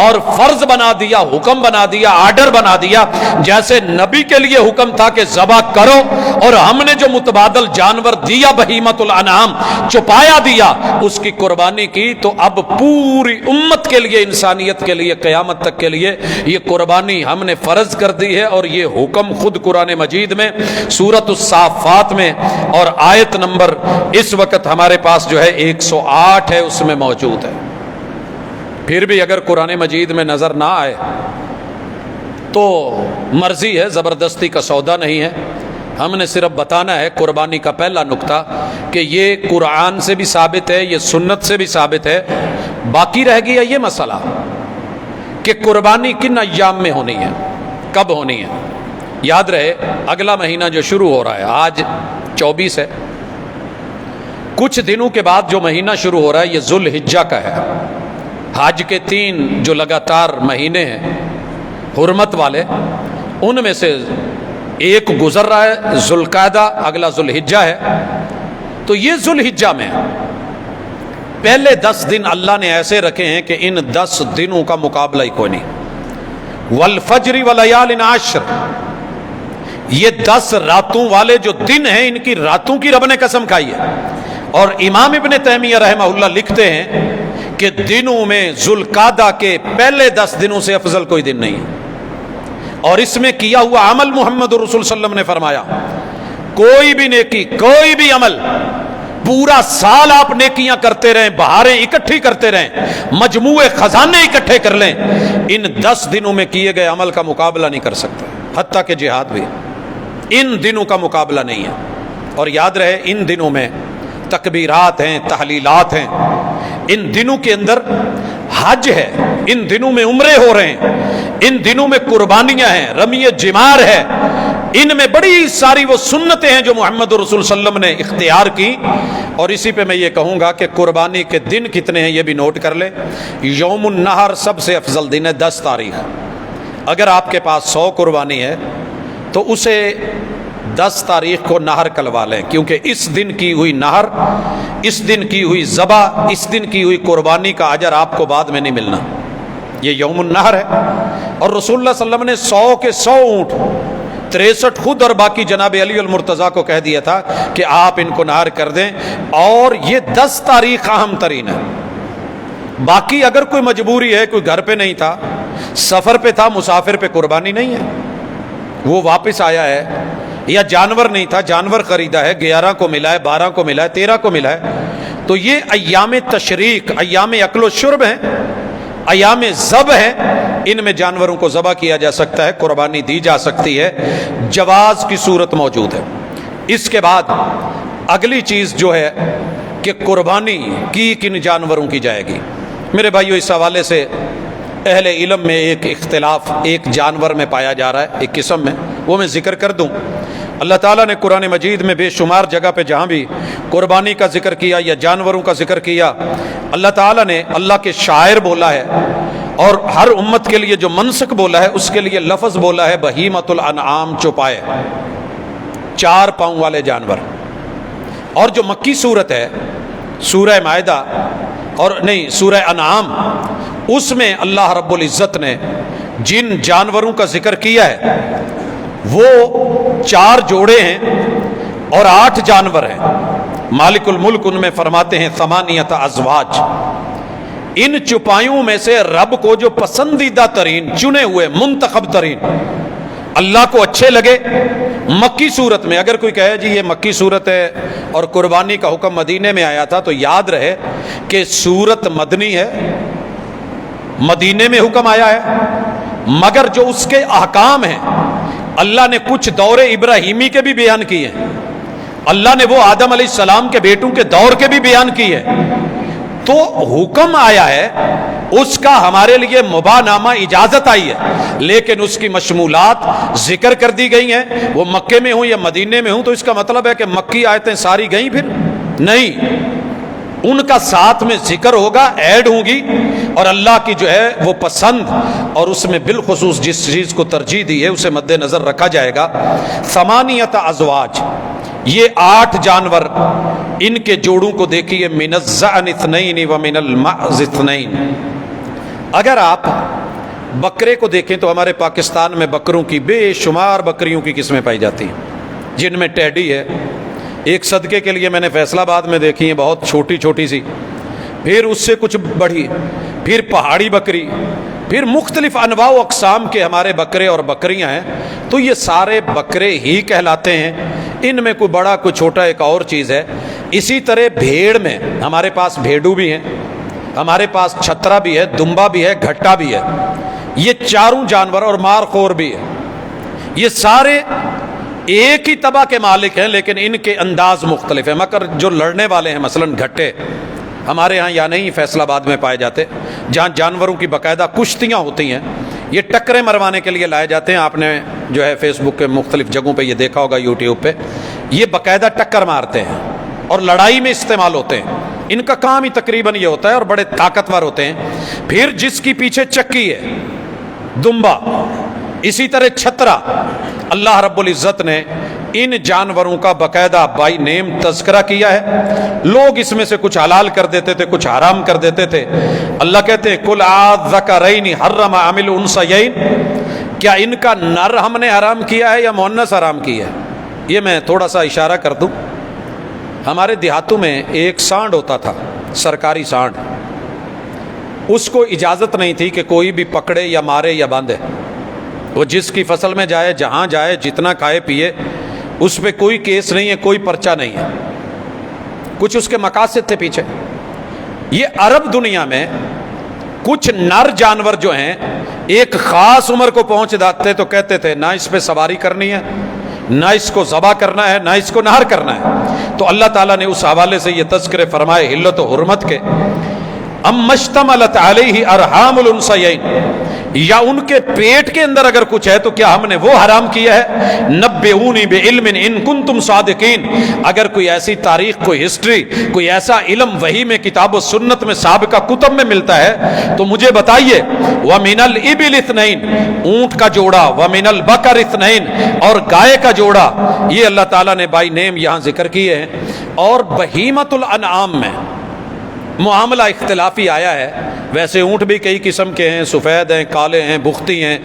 اور فرض بنا دیا، حکم بنا دیا، آرڈر بنا دیا۔ جیسے نبی کے لیے حکم تھا کہ ذبح کرو، اور ہم نے جو متبادل جانور دیا بہیمۃ الانعام چپایا دیا اس کی قربانی کی، تو اب پوری امت کے لیے، انسانیت کے لیے، قیامت تک کے لیے یہ قربانی ہم نے فرض کر دی ہے۔ اور یہ حکم خود قرآن مجید میں سورۃ الصافات میں اور آیت نمبر اس وقت ہمارے پاس جو ہے 108 ہے، اس میں موجود ہے۔ پھر بھی اگر قرآن مجید میں نظر نہ آئے تو مرضی ہے، زبردستی کا سودا نہیں ہے، ہم نے صرف بتانا ہے قربانی کا پہلا نقطہ کہ یہ قرآن سے بھی ثابت ہے، یہ سنت سے بھی ثابت ہے۔ باقی رہ گیا یہ مسئلہ کہ قربانی کن ایام میں ہونی ہے، کب ہونی ہے۔ یاد رہے اگلا مہینہ جو شروع ہو رہا ہے، آج 24 ہے، کچھ دنوں کے بعد جو مہینہ شروع ہو رہا ہے یہ ذو الحجہ کا ہے۔ حج کے 3 جو لگاتار مہینے ہیں حرمت والے، ان میں سے ایک گزر رہا ہے ذو القعدہ، اگلا ذو الحجہ ہے۔ تو یہ ذو الحجہ میں پہلے 10 دن اللہ نے ایسے رکھے ہیں کہ ان 10 دنوں کا مقابلہ ہی کوئی نہیں۔ والفجر ولیال عشر، یہ 10 راتوں والے جو دن ہیں ان کی راتوں کی رب نے قسم کھائی ہے۔ اور امام ابن تیمیہ رحمہ اللہ لکھتے ہیں کہ دنوں میں ذو القعدہ کے پہلے 10 دنوں سے افضل کوئی دن نہیں ہے۔ اور اس میں کیا ہوا عمل محمد رسول صلی اللہ علیہ وسلم نے فرمایا، کوئی بھی نیکی، کوئی بھی عمل، پورا سال آپ نیکیاں کرتے رہیں، بہاریں اکٹھی کرتے رہیں، مجموعے خزانے اکٹھے کر لیں، ان 10 دنوں میں کیے گئے عمل کا مقابلہ نہیں کر سکتے، حتیٰ کہ جہاد بھی ان دنوں کا مقابلہ نہیں ہے۔ اور یاد رہے ان دنوں میں تکبیرات ہیں، تحلیلات ہیں، ان دنوں کے اندر حج ہے، ان دنوں میں عمرے ہو رہے ہیں، ان دنوں میں قربانیاں ہیں، رمی جمار ہے، ان میں بڑی ساری وہ سنتیں ہیں جو محمد رسول صلی اللہ علیہ وسلم نے اختیار کی۔ اور اسی پہ میں یہ کہوں گا کہ قربانی کے دن کتنے ہیں یہ بھی نوٹ کر لیں۔ یوم النحر سب سے افضل دن ہے، 10 تاریخ۔ اگر آپ کے پاس 100 قربانی ہے تو اسے 10 تاریخ کو نہر کلوا لیں، کیونکہ اس دن کی ہوئی نہر، اس دن کی ہوئی ذبح، اس دن کی ہوئی قربانی کا اجر آپ کو بعد میں نہیں ملنا۔ یہ یوم النحر ہے۔ اور رسول اللہ صلی اللہ علیہ وسلم نے 100 کے 100 اونٹ، 63 خود اور باقی جناب علی المرتضیٰ کو کہہ دیا تھا کہ آپ ان کو نہر کر دیں۔ اور یہ 10 تاریخ اہم ترین ہے۔ باقی اگر کوئی مجبوری ہے، کوئی گھر پہ نہیں تھا، سفر پہ تھا، مسافر پہ قربانی نہیں ہے، وہ واپس آیا ہے، یا جانور نہیں تھا، جانور خریدا ہے، 11 کو ملا ہے، 12 کو ملا ہے، 13 کو ملا ہے، تو یہ ایام تشریق، ایام اکل و شرب ہیں، ایام ذبح ہیں، ان میں جانوروں کو ذبح کیا جا سکتا ہے، قربانی دی جا سکتی ہے، جواز کی صورت موجود ہے۔ اس کے بعد اگلی چیز جو ہے کہ قربانی کی کن جانوروں کی جائے گی۔ میرے بھائیو، اس حوالے سے اہل علم میں ایک اختلاف ایک جانور میں پایا جا رہا ہے، ایک قسم میں، وہ میں ذکر کر دوں۔ اللہ تعالیٰ نے قرآن مجید میں بے شمار جگہ پہ جہاں بھی قربانی کا ذکر کیا یا جانوروں کا ذکر کیا، اللہ تعالیٰ نے اللہ کے شاعر بولا ہے، اور ہر امت کے لیے جو منسک بولا ہے اس کے لیے لفظ بولا ہے بہیمۃ الانعام، چوپائے، 4 پاؤں والے جانور۔ اور جو مکی صورت ہے سورہ مائدہ، اور نہیں سورہ انعام، اس میں اللہ رب العزت نے جن جانوروں کا ذکر کیا ہے وہ 4 جوڑے ہیں اور 8 جانور ہیں۔ مالک الملک ان میں فرماتے ہیں ثمانیۃ ازواج، ان چوپایوں میں سے رب کو جو پسندیدہ ترین، چنے ہوئے، منتخب ترین، اللہ کو اچھے لگے مکی صورت میں۔ اگر کوئی کہے جی یہ مکی صورت ہے اور قربانی کا حکم مدینے میں آیا تھا، تو یاد رہے کہ صورت مدنی ہے، مدینے میں حکم آیا ہے، مگر جو اس کے احکام ہیں اللہ نے کچھ دور ابراہیمی کے بھی بیان کیے ہیں، اللہ نے وہ آدم علیہ السلام کے بیٹوں کے دور کے بھی بیان کیے ہیں۔ تو حکم آیا ہے، اس کا ہمارے لیے مباح نامہ اجازت آئی ہے، لیکن اس کی مشمولات ذکر کر دی گئی ہیں۔ وہ مکے میں ہوں یا مدینے میں ہوں تو اس کا مطلب ہے کہ مکی آیتیں ساری گئیں؟ پھر نہیں، ان کا ساتھ میں ذکر ہوگا، ایڈ ہوں گی، اور اللہ کی جو ہے وہ پسند اور اس میں بالخصوص جس چیز کو ترجیح دی ہے اسے مد نظر رکھا جائے گا۔ ثمانیۃ ازواج، یہ 8 جانور، ان کے جوڑوں کو دیکھیے، من الضأن اثنین ومن المعز اثنین۔ اگر آپ بکرے کو دیکھیں تو ہمارے پاکستان میں بکروں کی بے شمار بکریوں کی قسمیں پائی جاتی ہیں، جن میں ٹیڈی ہے۔ ایک صدقے کے لیے میں نے فیصل آباد میں دیکھی ہے، بہت چھوٹی چھوٹی سی، پھر اس سے کچھ بڑی، پھر پہاڑی بکری، پھر مختلف انواع و اقسام کے ہمارے بکرے اور بکریاں ہیں۔ تو یہ سارے بکرے ہی کہلاتے ہیں، ان میں کوئی بڑا کوئی چھوٹا ایک اور چیز ہے۔ اسی طرح بھیڑ میں ہمارے پاس بھیڑو بھی ہیں، ہمارے پاس چھترا بھی ہے، دمبا بھی ہے، گھٹا بھی ہے، یہ چاروں جانور، اور مارخور بھی ہے۔ یہ سارے ایک ہی تبع کے مالک ہیں، لیکن ان کے انداز مختلف ہیں۔ مگر جو لڑنے والے ہیں، مثلا گھٹے ہمارے ہاں یا نہیں فیصل آباد میں پائے جاتے، جہاں جانوروں کی باقاعدہ کشتیاں ہوتی ہیں، یہ ٹکریں مروانے کے لیے لائے جاتے ہیں۔ آپ نے جو ہے فیس بک کے مختلف جگہوں پہ یہ دیکھا ہوگا، یوٹیوب پہ، یہ باقاعدہ ٹکر مارتے ہیں اور لڑائی میں استعمال ہوتے ہیں۔ ان کا کام ہی تقریباً یہ ہوتا ہے، اور بڑے طاقتور ہوتے ہیں۔ پھر جس کی پیچھے چکی ہے، دمبا، اسی طرح چھترا، اللہ رب العزت نے ان جانوروں کا باقاعدہ بائی نیم تذکرہ کیا ہے۔ لوگ اس میں سے کچھ حلال کر دیتے تھے، کچھ حرام کر دیتے تھے۔ اللہ کہتے ہیں کل الذکرین حرم ام الانثیین، کیا ان کا نر ہم نے حرام کیا ہے یا مؤنث حرام کیا ہے؟ یہ میں تھوڑا سا اشارہ کر دوں، ہمارے دیہاتوں میں ایک سانڈ ہوتا تھا، سرکاری سانڈ، اس کو اجازت نہیں تھی کہ کوئی بھی پکڑے یا مارے یا باندھے۔ وہ جس کی فصل میں جائے، جہاں جائے، جتنا کھائے پیے، اس پہ کوئی کیس نہیں ہے، کوئی پرچہ نہیں ہے۔ کچھ اس کے مقاصد تھے پیچھے۔ یہ عرب دنیا میں کچھ نر جانور جو ہیں ایک خاص عمر کو پہنچ جاتے تو کہتے تھے نہ اس پہ سواری کرنی ہے، نہ اس کو ذبح کرنا ہے، نہ اس کو نہر کرنا ہے۔ تو اللہ تعالیٰ نے اس حوالے سے یہ تذکرے فرمائے حلت و حرمت کے، ام اشتملت علیہ ارحام الانثیین، یا ان کے پیٹ کے اندر اگر کچھ ہے تو کیا ہم نے وہ حرام کیا ہے؟ نبئونی بعلم ان کنتم صادقین، اگر کوئی ایسی تاریخ، کوئی ہسٹری، کوئی ایسا علم وحی میں، کتاب و سنت میں، سابقہ کتب میں ملتا ہے تو مجھے بتائیے۔ ومن الابل اثنین، اونٹ کا جوڑا، ومن البقر اثنین، اور گائے کا جوڑا، یہ اللہ تعالیٰ نے بائی نیم یہاں ذکر کیے ہیں۔ اور بہیمۃ الانعام میں معاملہ اختلافی آیا ہے، ویسے اونٹ بھی کئی قسم کے ہیں، سفید ہیں، کالے ہیں، بختی ہیں،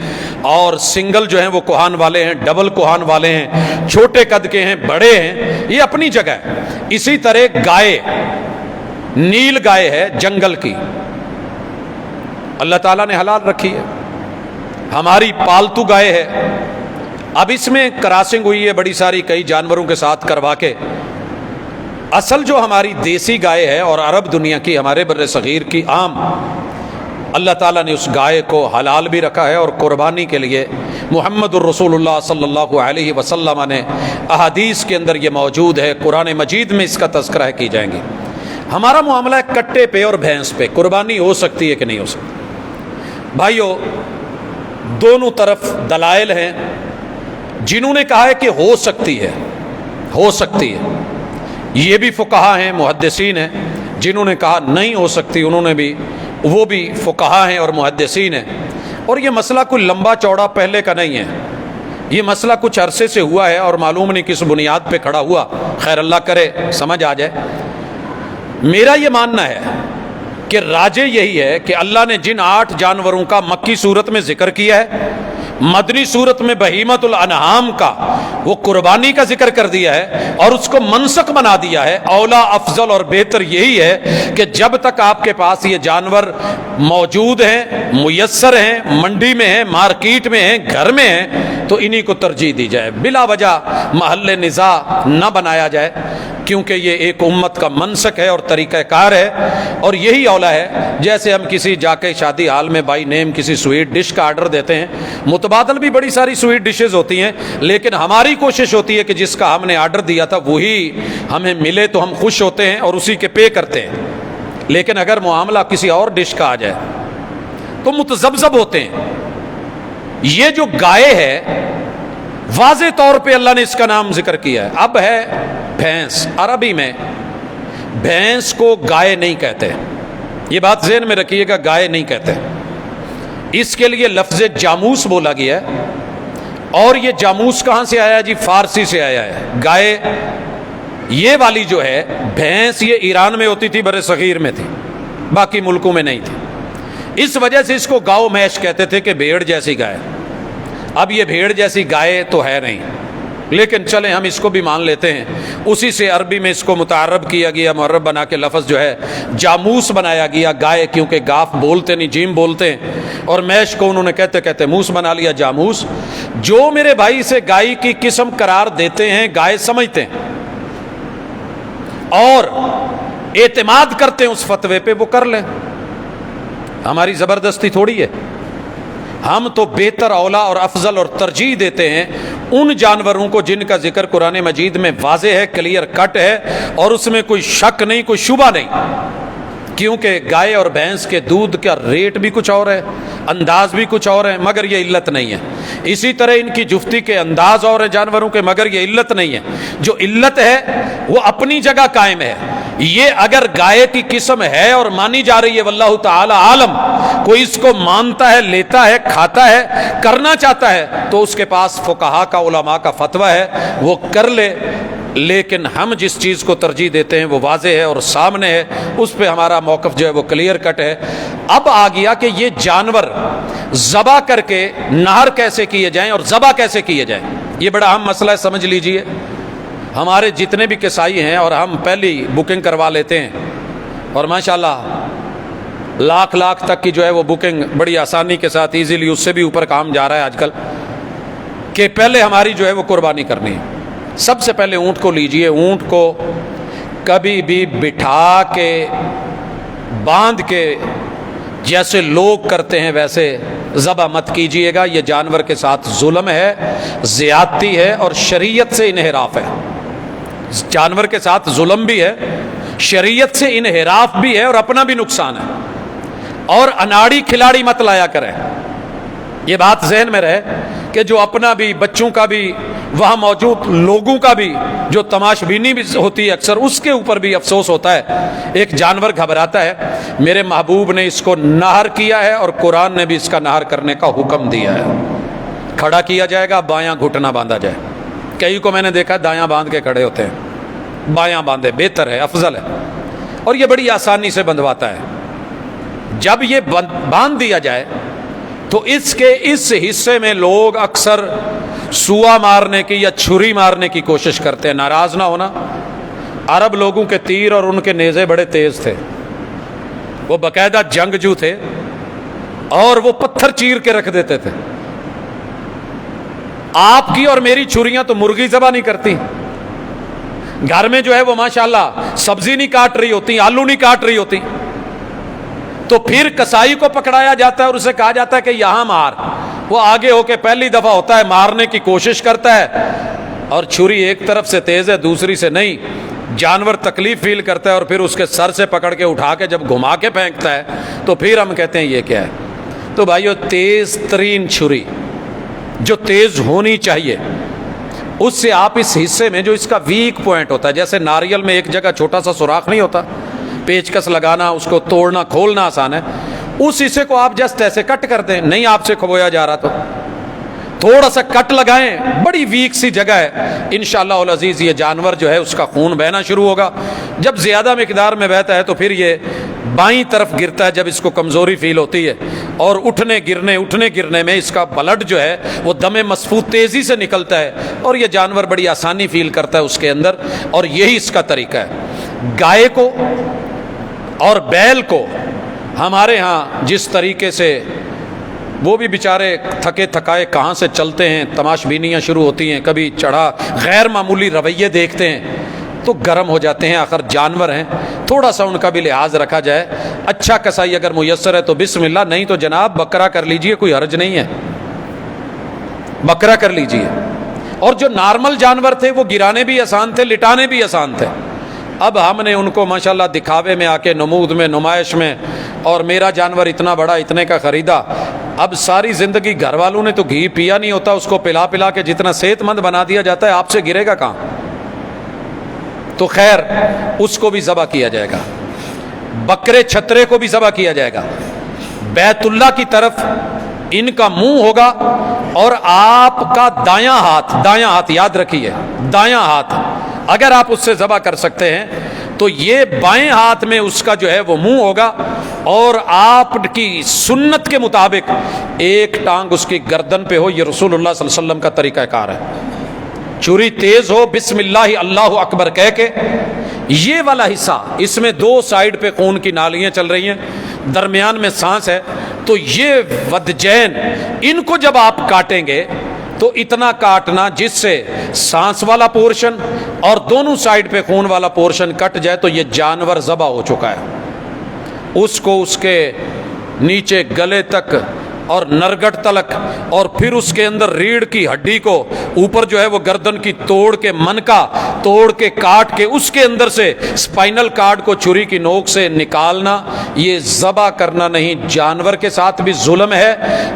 اور سنگل جو ہیں وہ کوہان والے ہیں، ڈبل کوہان والے ہیں، چھوٹے قد کے ہیں، بڑے ہیں، یہ اپنی جگہ ہے۔ اسی طرح گائے، نیل گائے ہے جنگل کی، اللہ تعالیٰ نے حلال رکھی ہے۔ ہماری پالتو گائے ہے، اب اس میں کراسنگ ہوئی ہے بڑی ساری کئی جانوروں کے ساتھ کروا کے۔ اصل جو ہماری دیسی گائے ہے اور عرب دنیا کی، ہمارے بر صغیر کی عام، اللہ تعالیٰ نے اس گائے کو حلال بھی رکھا ہے، اور قربانی کے لیے محمد الرسول اللہ صلی اللہ علیہ وسلم نے احادیث کے اندر یہ موجود ہے، قرآن مجید میں اس کا تذکرہ کی جائیں گی۔ ہمارا معاملہ ہے کٹے پہ اور بھینس پہ، قربانی ہو سکتی ہے کہ نہیں ہو سکتی؟ بھائیو، دونوں طرف دلائل ہیں۔ جنہوں نے کہا ہے کہ ہو سکتی ہے، ہو سکتی ہے، یہ بھی فقہا ہیں، محدثین ہیں۔ جنہوں نے کہا نہیں ہو سکتی، انہوں نے بھی، وہ بھی فقہا ہیں اور محدثین ہیں۔ اور یہ مسئلہ کوئی لمبا چوڑا پہلے کا نہیں ہے، یہ مسئلہ کچھ عرصے سے ہوا ہے اور معلوم نہیں کس بنیاد پہ کھڑا ہوا، خیر اللہ کرے سمجھ آ جائے۔ میرا یہ ماننا ہے کہ راجح یہی ہے کہ اللہ نے جن 8 جانوروں کا مکی صورت میں ذکر کیا ہے، مدنی صورت میں بہیمت الانعام کا وہ قربانی کا ذکر کر دیا ہے اور اس کو منسک بنا دیا ہے۔ اولا افضل اور بہتر یہی ہے کہ جب تک آپ کے پاس یہ جانور موجود ہیں، میسر ہیں، منڈی میں ہیں، مارکیٹ میں ہیں، گھر میں ہیں، تو انہی کو ترجیح دی جائے، بلا وجہ محل نزاع نہ بنایا جائے، کیونکہ یہ ایک امت کا منسک ہے اور طریقہ کار ہے۔ اور یہی اولا ہے جیسے ہم کسی جا کے شادی حال میں بائی نیم کسی سویٹ ڈش کا آرڈر دیتے ہیں، متبادل بھی بڑی ساری سویٹ ڈشز ہوتی ہیں، لیکن ہماری کوشش ہوتی ہے کہ جس کا ہم نے آرڈر دیا تھا وہی ہمیں ملے تو ہم خوش ہوتے ہیں اور اسی کے پے کرتے ہیں۔ لیکن اگر معاملہ کسی اور ڈش کا آ جائے تو متذبذب ہوتے ہیں۔ یہ جو گائے ہے واضح طور پہ اللہ نے اس کا نام ذکر کیا ہے۔ اب ہے بھینس، عربی میں بھینس کو گائے نہیں کہتے، یہ بات ذہن میں رکھیے گا، گائے نہیں کہتے، اس کے لیے لفظ جاموس بولا گیا ہے۔ اور یہ جاموس کہاں سے آیا جی؟ فارسی سے آیا ہے۔ گائے یہ والی جو ہے بھینس، یہ ایران میں ہوتی تھی، برصغیر میں تھی، باقی ملکوں میں نہیں تھی، اس وجہ سے اس کو گاؤ میش کہتے تھے کہ بھیڑ جیسی گائے۔ اب یہ بھیڑ جیسی گائے تو ہے نہیں، لیکن چلیں ہم اس کو بھی مان لیتے ہیں، اسی سے عربی میں اس کو متعرب کیا گیا، معرب بنا کے لفظ جو ہے جاموس بنایا گیا گائے، کیونکہ گاف بولتے نہیں، جیم بولتے ہیں، اور میش کو انہوں نے کہتے کہتے موس بنا لیا، جاموس۔ جو میرے بھائی سے گائے کی قسم قرار دیتے ہیں گائے سمجھتے ہیں اور اعتماد کرتے ہیں اس فتوے پہ، وہ کر لیں، ہماری زبردستی تھوڑی ہے۔ ہم تو بہتر اولا اور افضل اور ترجیح دیتے ہیں ان جانوروں کو جن کا ذکر قرآن مجید میں واضح ہے، کلیئر کٹ ہے، اور اس میں کوئی شک نہیں، کوئی شبہ نہیں، کیونکہ گائے اور بھینس کے دودھ کا ریٹ بھی کچھ اور ہے، انداز بھی کچھ اور ہے، مگر یہ علت نہیں ہے۔ اسی طرح ان کی جفتی کے انداز اور ہیں جانوروں کے، مگر یہ علت نہیں ہے۔ جو علت ہے وہ اپنی جگہ قائم ہے۔ یہ اگر گائے کی قسم ہے اور مانی جا رہی ہے، واللہ تعالی عالم، کوئی اس کو مانتا ہے، لیتا ہے، کھاتا ہے، کرنا چاہتا ہے، تو اس کے پاس فقہا کا، علماء کا فتویٰ ہے، وہ کر لے۔ لیکن ہم جس چیز کو ترجیح دیتے ہیں وہ واضح ہے اور سامنے ہے، اس پہ ہمارا موقف جو ہے وہ کلیئر کٹ ہے۔ اب آ گیا کہ یہ جانور ذبح کر کے نہر کیسے کیے جائیں اور ذبح کیسے کیے جائیں، یہ بڑا اہم مسئلہ ہے، سمجھ لیجئے۔ ہمارے جتنے بھی کسائی ہیں، اور ہم پہلی بکنگ کروا لیتے ہیں، اور ماشاءاللہ لاکھ تک کی جو ہے وہ بکنگ بڑی آسانی کے ساتھ ایزیلی، اس سے بھی اوپر کام جا رہا ہے آج کل، کہ پہلے ہماری جو ہے وہ قربانی کرنی ہے۔ سب سے پہلے اونٹ کو لیجئے، اونٹ کو کبھی بھی بٹھا کے باندھ کے جیسے لوگ کرتے ہیں ویسے ذبح مت کیجئے گا، یہ جانور کے ساتھ ظلم ہے، زیادتی ہے اور شریعت سے انحراف ہے۔ جانور کے ساتھ ظلم بھی ہے، شریعت سے انحراف بھی ہے، اور اپنا بھی نقصان ہے۔ اور اناڑی کھلاڑی مت لایا کریں، یہ بات ذہن میں رہے کہ جو اپنا بھی، بچوں کا بھی، وہاں موجود لوگوں کا بھی جو تماش بینی بھی ہوتی ہے اکثر، اس کے اوپر بھی افسوس ہوتا ہے۔ ایک جانور گھبراتا ہے، میرے محبوب نے اس کو نہر کیا ہے اور قرآن نے بھی اس کا نہر کرنے کا حکم دیا ہے۔ کھڑا کیا جائے گا، بایاں گھٹنا باندھا جائے، کئی کو میں نے دیکھا دایاں باندھ کے کھڑے ہوتے ہیں، بایاں باندھے، بہتر ہے، افضل ہے، اور یہ بڑی آسانی سے بندھواتا ہے۔ جب یہ باندھ دیا جائے تو اس کے اس حصے میں لوگ اکثر سوا مارنے کی یا چھری مارنے کی کوشش کرتے ہیں۔ ناراض نہ ہونا، عرب لوگوں کے تیر اور ان کے نیزے بڑے تیز تھے، وہ باقاعدہ جنگجو تھے، اور وہ پتھر چیر کے رکھ دیتے تھے۔ آپ کی اور میری چھریاں تو مرغی ذبح نہیں کرتی، گھر میں جو ہے وہ ماشاءاللہ سبزی نہیں کاٹ رہی ہوتی، آلو نہیں کاٹ رہی ہوتی، تو پھر کسائی کو پکڑایا جاتا ہے اور اسے کہا جاتا ہے کہ یہاں مار، وہ آگے ہو کے پہلی دفعہ ہوتا ہے مارنے کی کوشش کرتا ہے، اور چھری ایک طرف سے تیز ہے دوسری سے نہیں، جانور تکلیف فیل کرتا ہے، اور پھر اس کے سر سے پکڑ کے اٹھا کے جب گھما کے پھینکتا ہے تو پھر ہم کہتے ہیں یہ کیا ہے۔ تو بھائیو، تیز ترین چھری جو تیز ہونی چاہیے، اس سے آپ اس حصے میں جو اس کا ویک پوائنٹ ہوتا ہے، جیسے ناریل میں ایک جگہ چھوٹا سا سوراخ نہیں ہوتا، پیچکس لگانا، اس کو توڑنا کھولنا آسان ہے، اس حصے کو آپ جسٹ ایسے کٹ کر دیں، نہیں آپ سے کھبویا جا رہا تو تھوڑا سا کٹ لگائیں، بڑی ویک سی جگہ ہے، انشاءاللہ العزیز یہ جانور جو ہے اس کا خون بہنا شروع ہوگا۔ جب زیادہ مقدار میں بہتا ہے تو پھر یہ بائیں طرف گرتا ہے، جب اس کو کمزوری فیل ہوتی ہے، اور اٹھنے گرنے میں اس کا بلڈ جو ہے وہ دم مسفوط تیزی سے نکلتا ہے، اور یہ جانور بڑی آسانی فیل کرتا ہے اس کے اندر، اور یہی اس کا طریقہ ہے۔ گائے کو اور بیل کو ہمارے ہاں جس طریقے سے وہ بھی بیچارے تھکے تھکائے کہاں سے چلتے ہیں، تماش بینیاں شروع ہوتی ہیں، کبھی چڑھا غیر معمولی رویے دیکھتے ہیں تو گرم ہو جاتے ہیں، آخر جانور ہیں، تھوڑا سا ان کا بھی لحاظ رکھا جائے۔ اچھا کسائی اگر میسر ہے تو بسم اللہ، نہیں تو جناب بکرا کر لیجئے، کوئی حرج نہیں ہے، بکرا کر لیجئے۔ اور جو نارمل جانور تھے وہ گرانے بھی آسان تھے، لٹانے بھی آسان تھے۔ اب ہم نے ان کو ماشاءاللہ دکھاوے میں آ کے، نمود میں، نمائش میں، اور میرا جانور اتنا بڑا، اتنے کا خریدا۔ اب ساری زندگی گھر والوں نے تو گھی پیا نہیں ہوتا، اس کو پلا پلا کے جتنا صحت مند بنا دیا جاتا ہے، آپ سے گرے گا کہاں؟ تو خیر اس کو بھی ذبح کیا جائے گا، بکرے چھترے کو بھی ذبح کیا جائے گا۔ بیت اللہ کی طرف ان کا منہ ہوگا، اور آپ کا دایاں ہاتھ یاد رکھیے، دایاں ہاتھ اگر آپ اس سے ذبح کر سکتے ہیں تو یہ بائیں ہاتھ میں اس کا جو ہے وہ منہ ہوگا، اور آپ کی سنت کے مطابق ایک ٹانگ اس کی گردن پہ ہو۔ یہ رسول اللہ صلی اللہ علیہ وسلم کا طریقہ کار ہے۔ چوری تیز ہو، بسم اللہ اللہ اکبر کہہ کے، یہ والا حصہ، اس میں دو سائیڈ پہ خون کی نالیاں چل رہی ہیں، درمیان میں سانس ہے، تو یہ ودجین، ان کو جب آپ کاٹیں گے تو اتنا کاٹنا جس سے سانس والا پورشن اور دونوں سائیڈ پہ خون والا پورشن کٹ جائے تو یہ جانور ذبح ہو چکا ہے۔ اس کو اس کے نیچے گلے تک اور نرگٹ تلک، اور پھر اس کے اندر ریڑھ کی ہڈی کو اوپر جو ہے وہ گردن کی توڑ کے، منکا توڑ کے کاٹ کے، اس کے اندر سے سپائنل کارڈ کو چھری کی نوک سے نکالنا، یہ ذبح کرنا نہیں، جانور کے ساتھ بھی ظلم ہے۔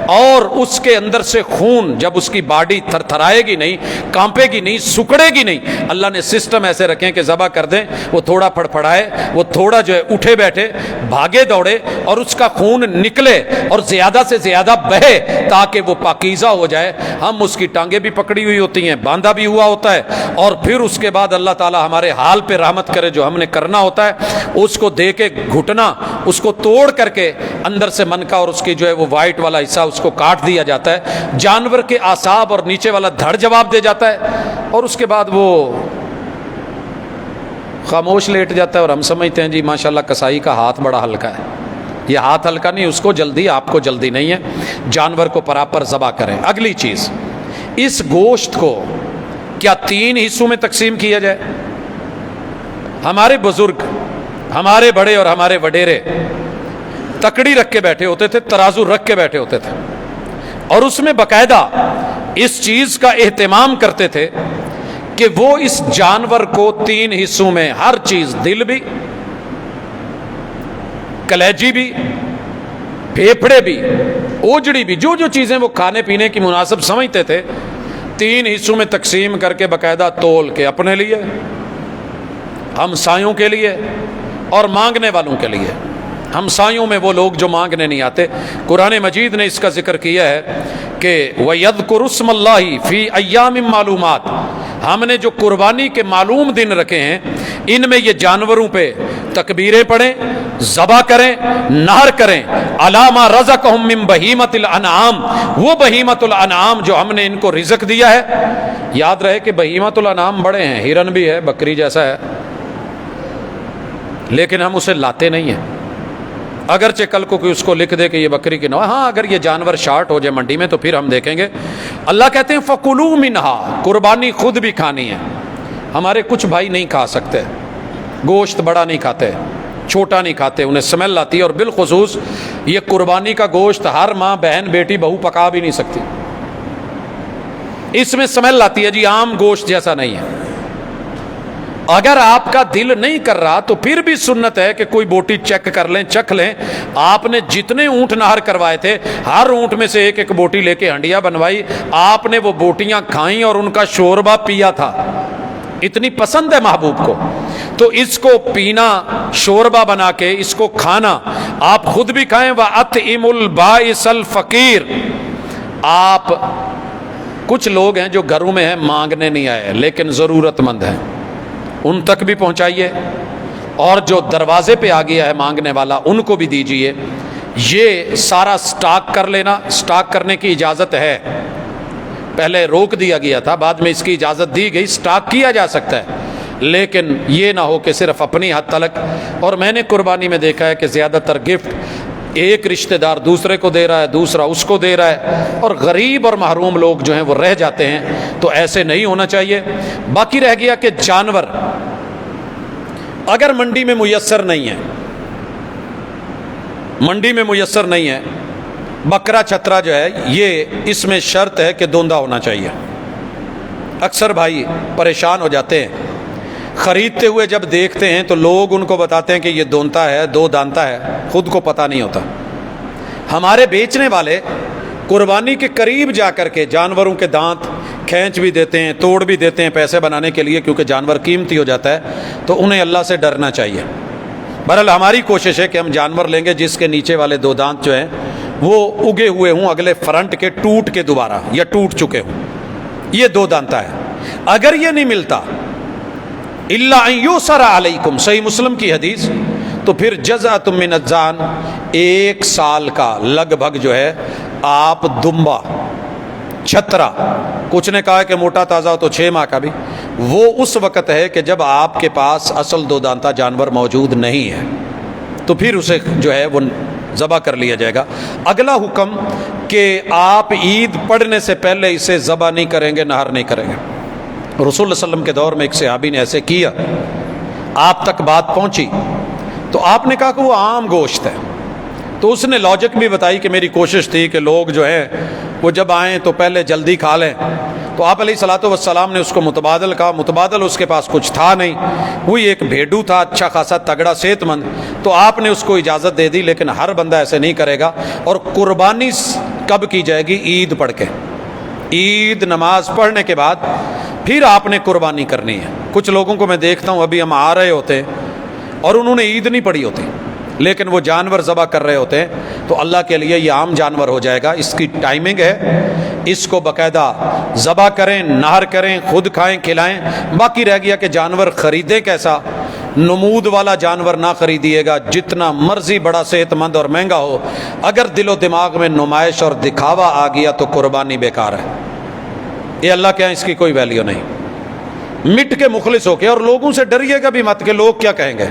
اور اس کے اندر سے خون جب اس کی باڈی تھر تھرائے گی نہیں، کانپے گی نہیں، سکڑے گی نہیں، اللہ نے سسٹم ایسے رکھیں کہ ذبح کر دیں، وہ تھوڑا پھڑپھڑائے، وہ تھوڑا جو ہے اٹھے بیٹھے، بھاگے دوڑے، اور اس کا خون نکلے اور زیادہ سے زیادہ بہے تاکہ وہ پاکیزہ ہو جائے۔ ہم اس کی ٹانگیں بھی پکڑی ہوئی ہوتی ہیں، باندھا بھی ہوا ہوتا ہے، اور پھر اس کے بعد اللہ تعالی ہمارے حال پہ رحمت کرے، جو ہم نے کرنا ہوتا ہے اس کو دے کے گھٹنا، اس کو توڑ کر کے اندر سے منکا اور اس کی جو ہے وہ وائٹ والا حصہ اس کو کاٹ دیا جاتا ہے، جانور کے اعصاب اور نیچے والا دھڑ جواب دے جاتا ہے، اور اس کے بعد وہ خاموش لیٹ جاتا ہے، اور ہم سمجھتے ہیں جی ماشاءاللہ کسائی کا ہاتھ بڑا ہلکا ہے۔ یہ ہاتھ ہلکا نہیں، اس کو جلدی، آپ کو جلدی نہیں ہے، جانور کو پراپر ذبح کریں۔ اگلی چیز، اس گوشت کو کیا 3 حصوں میں تقسیم کیا جائے؟ ہمارے بزرگ، ہمارے بڑے اور ہمارے وڈیرے تکڑی رکھ کے بیٹھے ہوتے تھے، ترازو رکھ کے بیٹھے ہوتے تھے، اور اس میں باقاعدہ اس چیز کا اہتمام کرتے تھے کہ وہ اس جانور کو 3 حصوں میں، ہر چیز، دل بھی، کلیجی بھی، پھیپھڑے بھی، اوجڑی بھی، جو جو چیزیں وہ کھانے پینے کی مناسب سمجھتے تھے، 3 حصوں میں تقسیم کر کے باقاعدہ تول کے اپنے لیے، ہمسایوں کے لیے اور مانگنے والوں کے لیے۔ ہمسایوں میں وہ لوگ جو مانگنے نہیں آتے، قرآن مجید نے اس کا ذکر کیا ہے کہ وَيَذْكُرُ اسْمَ اللَّهِ فِي أَيَّامٍ مَّعْلُومَاتٍ، ہم نے جو قربانی کے معلوم دن رکھے ہیں ان میں یہ جانوروں پہ تکبیریں پڑھیں، ذبح کریں، نہر کریں، عَلَىٰ مَا رَزَقَهُم مِّن بَهِیمَةِ الْأَنْعَامِ، وہ بہیمۃ الانعام جو ہم نے ان کو رزق دیا ہے۔ یاد رہے کہ بہیمۃ الانعام بڑے ہیں، ہرن بھی ہے، بکری جیسا ہے، لیکن ہم اسے لاتے نہیں ہیں، اگرچہ کل کو کوئی اس کو لکھ دے کہ یہ بکری کی نوع، ہاں اگر یہ جانور شارٹ ہو جائے منڈی میں تو پھر ہم دیکھیں گے۔ اللہ کہتے ہیں فَكُلُوا مِنْهَا، قربانی خود بھی کھانی ہے۔ ہمارے کچھ بھائی نہیں کھا سکتے، گوشت بڑا نہیں کھاتے، چھوٹا نہیں کھاتے، انہیں سمیل آتی ہے، اور بالخصوص یہ قربانی کا گوشت ہر ماں، بہن، بیٹی، بہو پکا بھی نہیں سکتی، اس میں سمیل آتی ہے، جی عام گوشت جیسا نہیں ہے۔ اگر آپ کا دل نہیں کر رہا تو پھر بھی سنت ہے کہ کوئی بوٹی چیک کر لیں، چکھ لیں۔ آپ نے جتنے اونٹ نہر کروائے تھے، ہر اونٹ میں سے ایک ایک بوٹی لے کے ہنڈیا بنوائی، آپ نے وہ بوٹیاں کھائیں اور ان کا شوربہ پیا تھا، اتنی پسند ہے محبوب کو، تو اس کو پینا، شوربہ بنا کے اس کو کھانا، آپ خود بھی کھائیں۔ وَأَطْعِمُ الْبَائِسَ الْفَقِيرَ، آپ کچھ لوگ ہیں جو گھروں میں ہیں، مانگنے نہیں آئے لیکن ضرورت مند ہیں، ان تک بھی پہنچائیے، اور جو دروازے پہ آ گیا ہے مانگنے والا ان کو بھی دیجئے۔ یہ سارا سٹاک کر لینا، سٹاک کرنے کی اجازت ہے، پہلے روک دیا گیا تھا، بعد میں اس کی اجازت دی گئی، سٹاک کیا جا سکتا ہے، لیکن یہ نہ ہو کہ صرف اپنی حد تلک۔ اور میں نے قربانی میں دیکھا ہے کہ زیادہ تر گفٹ ایک رشتہ دار دوسرے کو دے رہا ہے، دوسرا اس کو دے رہا ہے، اور غریب اور محروم لوگ جو ہیں وہ رہ جاتے ہیں، تو ایسے نہیں ہونا چاہیے۔ باقی رہ گیا کہ جانور اگر منڈی میں میسر نہیں ہے، منڈی میں میسر نہیں ہے، بکرا چھترا جو ہے یہ اس میں شرط ہے کہ دوندا ہونا چاہیے۔ اکثر بھائی پریشان ہو جاتے ہیں، خریدتے ہوئے جب دیکھتے ہیں تو لوگ ان کو بتاتے ہیں کہ یہ دونتا ہے، دو دانتا ہے، خود کو پتہ نہیں ہوتا۔ ہمارے بیچنے والے قربانی کے قریب جا کر کے جانوروں کے دانت کھینچ بھی دیتے ہیں، توڑ بھی دیتے ہیں پیسے بنانے کے لیے، کیونکہ جانور قیمتی ہو جاتا ہے، تو انہیں اللہ سے ڈرنا چاہیے۔ بہرحال ہماری کوشش ہے کہ ہم جانور لیں گے جس کے نیچے والے دو دانت جو ہیں وہ اگے ہوئے ہوں، اگلے فرنٹ کے ٹوٹ کے دوبارہ یا ٹوٹ چکے ہوں، یہ دو دانتا ہے۔ اگر یہ نہیں ملتا الا ان یسر علیکم، صحیح مسلم کی حدیث، تو پھر جزعۃ من الظان، 1 سال کا لگ بھگ جو ہے آپ دمبا چھترا، کچھ نے کہا کہ موٹا تازہ ہو تو 6 ماہ کا بھی، وہ اس وقت ہے کہ جب آپ کے پاس اصل دو دانتا جانور موجود نہیں ہے، تو پھر اسے جو ہے وہ ذبح کر لیا جائے گا۔ اگلا حکم کہ آپ عید پڑھنے سے پہلے اسے ذبح نہیں کریں گے، نہر نہیں کریں گے۔ رسول اللہ صلی اللہ علیہ وسلم کے دور میں ایک صحابی نے ایسے کیا، آپ تک بات پہنچی تو آپ نے کہا کہ وہ عام گوشت ہے، تو اس نے لاجک بھی بتائی کہ میری کوشش تھی کہ لوگ جو ہیں وہ جب آئیں تو پہلے جلدی کھا لیں، تو آپ علیہ الصلوۃ والسلام نے اس کو متبادل کہا، متبادل اس کے پاس کچھ تھا نہیں، وہی ایک بھیڈو تھا اچھا خاصا تگڑا صحت مند، تو آپ نے اس کو اجازت دے دی، لیکن ہر بندہ ایسے نہیں کرے گا۔ اور قربانی کب کی جائے گی؟ عید پڑھ کے، عید نماز پڑھنے کے بعد پھر آپ نے قربانی کرنی ہے۔ کچھ لوگوں کو میں دیکھتا ہوں ابھی ہم آ رہے ہوتے اور انہوں نے عید نہیں پڑھی ہوتی، لیکن وہ جانور ذبح کر رہے ہوتے ہیں، تو اللہ کے لیے یہ عام جانور ہو جائے گا، اس کی ٹائمنگ ہے، اس کو باقاعدہ ذبح کریں، نہر کریں، خود کھائیں کھلائیں۔ باقی رہ گیا کہ جانور خریدیں کیسا، نمود والا جانور نہ خریدیے گا، جتنا مرضی بڑا صحت مند اور مہنگا ہو، اگر دل و دماغ میں نمائش اور دکھاوا آ گیا تو قربانی بیکار ہے، یہ اللہ کے یہاں اس کی کوئی ویلیو نہیں۔ مٹ کے مخلص ہو کے، اور لوگوں سے ڈریے گا بھی مت کہ لوگ کیا کہیں گے۔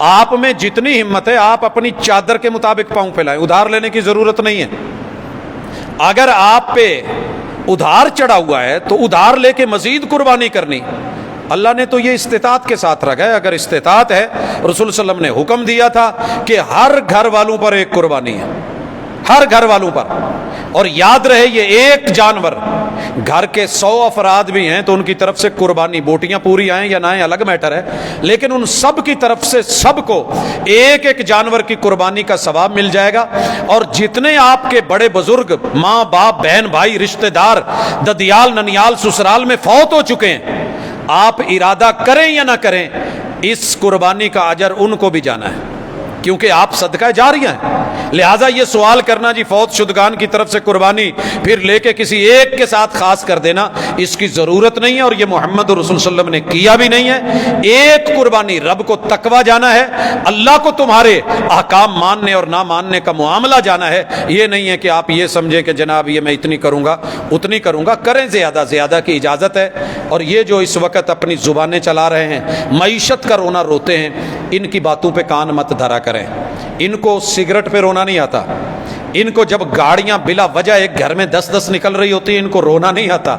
آپ میں جتنی ہمت ہے آپ اپنی چادر کے مطابق پاؤں پھیلائیں، ادھار لینے کی ضرورت نہیں ہے۔ اگر آپ پہ ادھار چڑھا ہوا ہے تو ادھار لے کے مزید قربانی کرنی، اللہ نے تو یہ استطاعت کے ساتھ رکھا ہے۔ اگر استطاعت ہے، رسول صلی اللہ علیہ وسلم نے حکم دیا تھا کہ ہر گھر والوں پر ایک قربانی ہے، ہر گھر والوں پر۔ اور یاد رہے یہ ایک جانور، گھر کے 100 افراد بھی ہیں تو ان کی طرف سے قربانی، بوٹیاں پوری آئیں یا نہ آئیں الگ میٹر ہے، لیکن ان سب کی طرف سے سب کو ایک ایک جانور کی قربانی کا ثواب مل جائے گا۔ اور جتنے آپ کے بڑے بزرگ، ماں باپ بہن بھائی رشتہ دار، ددیال ننیال سسرال میں فوت ہو چکے ہیں، آپ ارادہ کریں یا نہ کریں، اس قربانی کا اجر ان کو بھی جانا ہے، کیونکہ آپ صدقہ جاریہ ہیں۔ لہٰذا یہ سوال کرنا جی فوت شدگان کی طرف سے قربانی پھر لے کے کسی ایک کے ساتھ خاص کر دینا، اس کی ضرورت نہیں ہے، اور یہ محمد رسول صلی اللہ علیہ وسلم نے کیا بھی نہیں ہے۔ ایک قربانی، رب کو تقویٰ جانا ہے، اللہ کو تمہارے احکام ماننے اور نہ ماننے کا معاملہ جانا ہے۔ یہ نہیں ہے کہ آپ یہ سمجھے کہ جناب یہ میں اتنی کروں گا اتنی کروں گا، کریں، زیادہ زیادہ کی اجازت ہے۔ اور یہ جو اس وقت اپنی زبانیں چلا رہے ہیں، معیشت کا رونا روتے ہیں، ان کی باتوں پہ کان مت دھرا کریں۔ ان کو سگریٹ پہ رونا نہیں آتا، ان کو جب گاڑیاں بلا وجہ ایک گھر میں 10 نکل رہی ہوتی ہیں ان کو رونا نہیں آتا،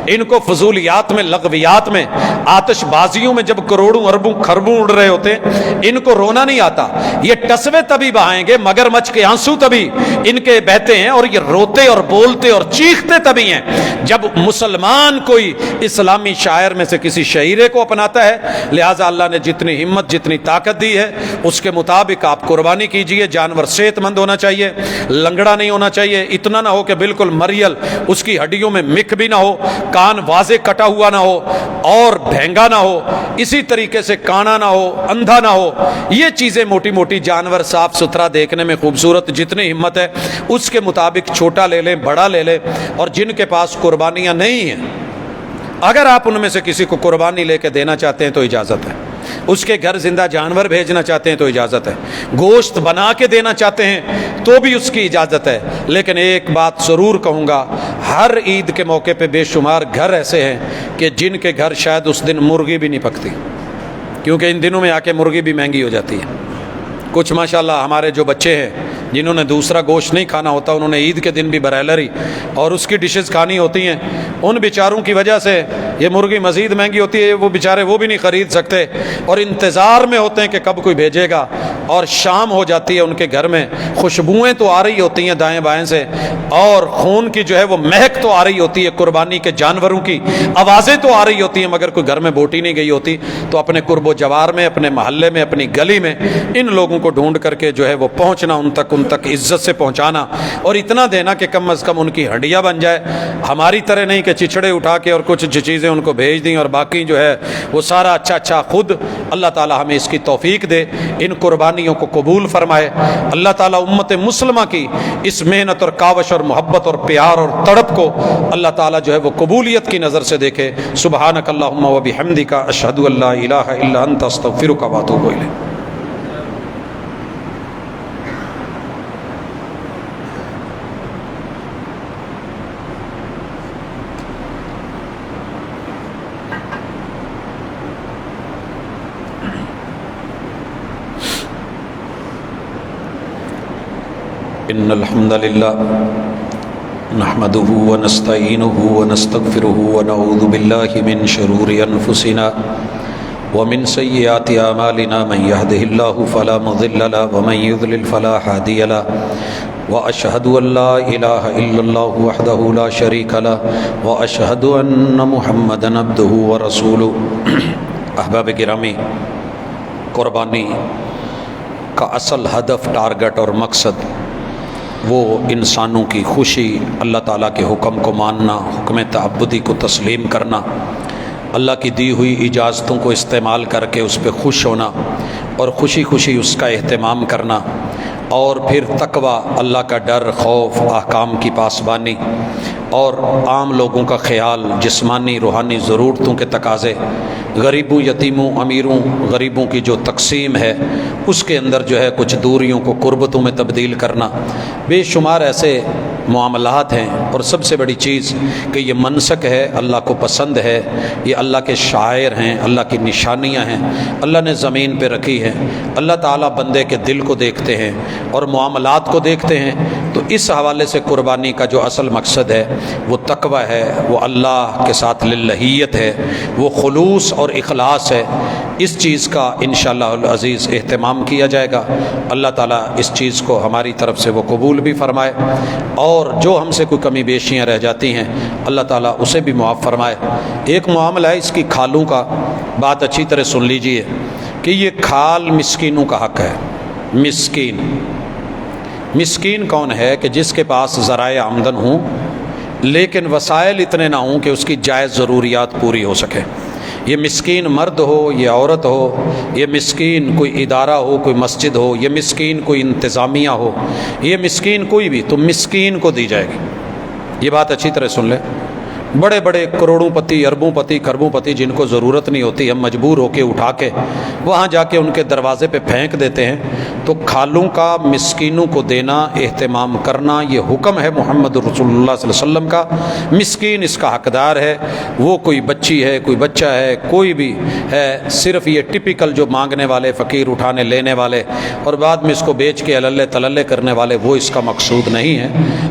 ان کو فضولیات میں، لغویات میں، آتش بازیوں میں جب کروڑوں اربوں خربوں اڑ رہے ہوتے ہیں ان کو رونا نہیں آتا۔ یہ ٹسوے تبھی بہائیں گے، مگر مچھ کے آنسو تبھی ان کے بہتے ہیں، اور یہ روتے اور بولتے اور چیختے تبھی ہیں جب مسلمان کوئی اسلامی شاعر میں سے کسی شعیرے کو اپناتا ہے۔ لہٰذا اللہ نے جتنی ہمت جتنی طاقت دی ہے اس کے مطابق آپ قربانی کیجئے۔ جانور صحت مند ہونا چاہیے، لنگڑا نہیں ہونا چاہیے، اتنا نہ ہو کہ بالکل مریل، اس کی ہڈیوں میں مک بھی نہ ہو، کان واضح کٹا ہوا نہ ہو اور بھینگا نہ ہو، اسی طریقے سے کانا نہ ہو، اندھا نہ ہو۔ یہ چیزیں موٹی موٹی، جانور صاف ستھرا دیکھنے میں خوبصورت، جتنی ہمت ہے اس کے مطابق چھوٹا لے لیں، بڑا لے لیں۔ اور جن کے پاس قربانیاں نہیں ہیں، اگر آپ ان میں سے کسی کو قربانی لے کے دینا چاہتے ہیں تو اجازت ہے۔ اس کے گھر زندہ جانور بھیجنا چاہتے ہیں تو اجازت ہے، گوشت بنا کے دینا چاہتے ہیں تو بھی اس کی اجازت ہے۔ لیکن ایک بات ضرور کہوں گا، ہر عید کے موقع پہ بے شمار گھر ایسے ہیں کہ جن کے گھر شاید اس دن مرغی بھی نہیں پکتی، کیونکہ ان دنوں میں آ کے مرغی بھی مہنگی ہو جاتی ہے۔ کچھ ماشاءاللہ ہمارے جو بچے ہیں جنہوں نے دوسرا گوشت نہیں کھانا ہوتا، انہوں نے عید کے دن بھی برائلر ہی اور اس کی ڈشز کھانی ہوتی ہیں، ان بیچاروں کی وجہ سے یہ مرغی مزید مہنگی ہوتی ہے، وہ بیچارے وہ بھی نہیں خرید سکتے اور انتظار میں ہوتے ہیں کہ کب کوئی بھیجے گا، اور شام ہو جاتی ہے ان کے گھر میں، خوشبوئیں تو آ رہی ہوتی ہیں دائیں بائیں سے، اور خون کی جو ہے وہ مہک تو آ رہی ہوتی ہے، قربانی کے جانوروں کی آوازیں تو آ رہی ہوتی ہیں، مگر کوئی گھر میں بوٹی نہیں گئی ہوتی۔ تو اپنے قرب و جوار میں، اپنے محلے میں، اپنی گلی میں ان لوگوں کو ڈھونڈ کر کے جو ہے وہ پہنچنا، ان تک عزت سے پہنچانا، اور اتنا دینا کہ کم از کم ان کی ہڈیاں بن جائے، ہماری طرح نہیں کہ چچڑے اٹھا کے اور کچھ چیزیں ان کو بھیج دیں اور باقی جو ہے وہ سارا اچھا خود۔ اللہ تعالی ہمیں اس کی توفیق دے، ان قربانیوں کو قبول فرمائے۔ اللہ تعالی امت مسلمہ کی اس محنت اور کاوش اور محبت اور پیار اور تڑپ کو اللہ تعالی جو ہے وہ قبولیت کی نظر سے دیکھے۔ سبحانک اللہم و بحمدک، اشہد ان لا الہ الا انت، استغفرک و اتوب الیک۔ ان الحمد للہ نحمده ونستعینه ونستغفره ونعوذ باللہ من شرور انفسنا ومن سیئات اعمالنا، من يهده الله فلا مضل له ومن يضلل فلا هادي له، واشهد ان لا الہ الا اللہ وحدہ لا شریک له، واشهد ان محمدا عبدہ ورسولہ۔ احباب گرامی، قربانی کا اصل ہدف، ٹارگٹ اور مقصد وہ انسانوں کی خوشی، اللہ تعالیٰ کے حکم کو ماننا، حکم تعبدی کو تسلیم کرنا، اللہ کی دی ہوئی اجازتوں کو استعمال کر کے اس پہ خوش ہونا اور خوشی خوشی اس کا اہتمام کرنا، اور پھر تقوی، اللہ کا ڈر، خوف، احکام کی پاسبانی، اور عام لوگوں کا خیال، جسمانی روحانی ضرورتوں کے تقاضے، غریبوں، یتیموں، امیروں، غریبوں کی جو تقسیم ہے اس کے اندر جو ہے کچھ دوریوں کو قربتوں میں تبدیل کرنا، بے شمار ایسے معاملات ہیں۔ اور سب سے بڑی چیز کہ یہ منسک ہے، اللہ کو پسند ہے، یہ اللہ کے شعائر ہیں، اللہ کی نشانیاں ہیں، اللہ نے زمین پہ رکھی ہیں۔ اللہ تعالیٰ بندے کے دل کو دیکھتے ہیں اور معاملات کو دیکھتے ہیں، تو اس حوالے سے قربانی کا جو اصل مقصد ہے وہ تقوی ہے، وہ اللہ کے ساتھ للہیت ہے، وہ خلوص اور اخلاص ہے۔ اس چیز کا انشاءاللہ العزیز اہتمام کیا جائے گا۔ اللہ تعالیٰ اس چیز کو ہماری طرف سے وہ قبول بھی فرمائے، اور جو ہم سے کوئی کمی بیشیاں رہ جاتی ہیں اللہ تعالیٰ اسے بھی معاف فرمائے۔ ایک معاملہ ہے اس کی کھالوں کا، بات اچھی طرح سن لیجئے کہ یہ کھال مسکینوں کا حق ہے۔ مسکین کون ہے؟ کہ جس کے پاس ذرائع آمدن ہوں لیکن وسائل اتنے نہ ہوں کہ اس کی جائز ضروریات پوری ہو سکے۔ یہ مسکین مرد ہو، یہ عورت ہو، یہ مسکین کوئی ادارہ ہو، کوئی مسجد ہو، یہ مسکین کوئی انتظامیہ ہو، یہ مسکین کوئی بھی، تو مسکین کو دی جائے گی۔ یہ بات اچھی طرح سن لیں۔ بڑے بڑے کروڑوں پتی، اربوں پتی، کھربوں پتی جن کو ضرورت نہیں ہوتی، ہم مجبور ہو کے اٹھا کے وہاں جا کے ان کے دروازے پہ پھینک دیتے ہیں، تو کھالوں کا مسکینوں کو دینا، اہتمام کرنا، یہ حکم ہے محمد رسول اللہ صلی اللہ علیہ وسلم کا۔ مسکین اس کا حقدار ہے، وہ کوئی بچی ہے، کوئی بچہ ہے، کوئی بھی ہے، صرف یہ ٹپیکل جو مانگنے والے، فقیر اٹھانے لینے والے اور بعد میں اس کو بیچ کے اللے تللے کرنے والے، وہ اس کا مقصود نہیں ہے۔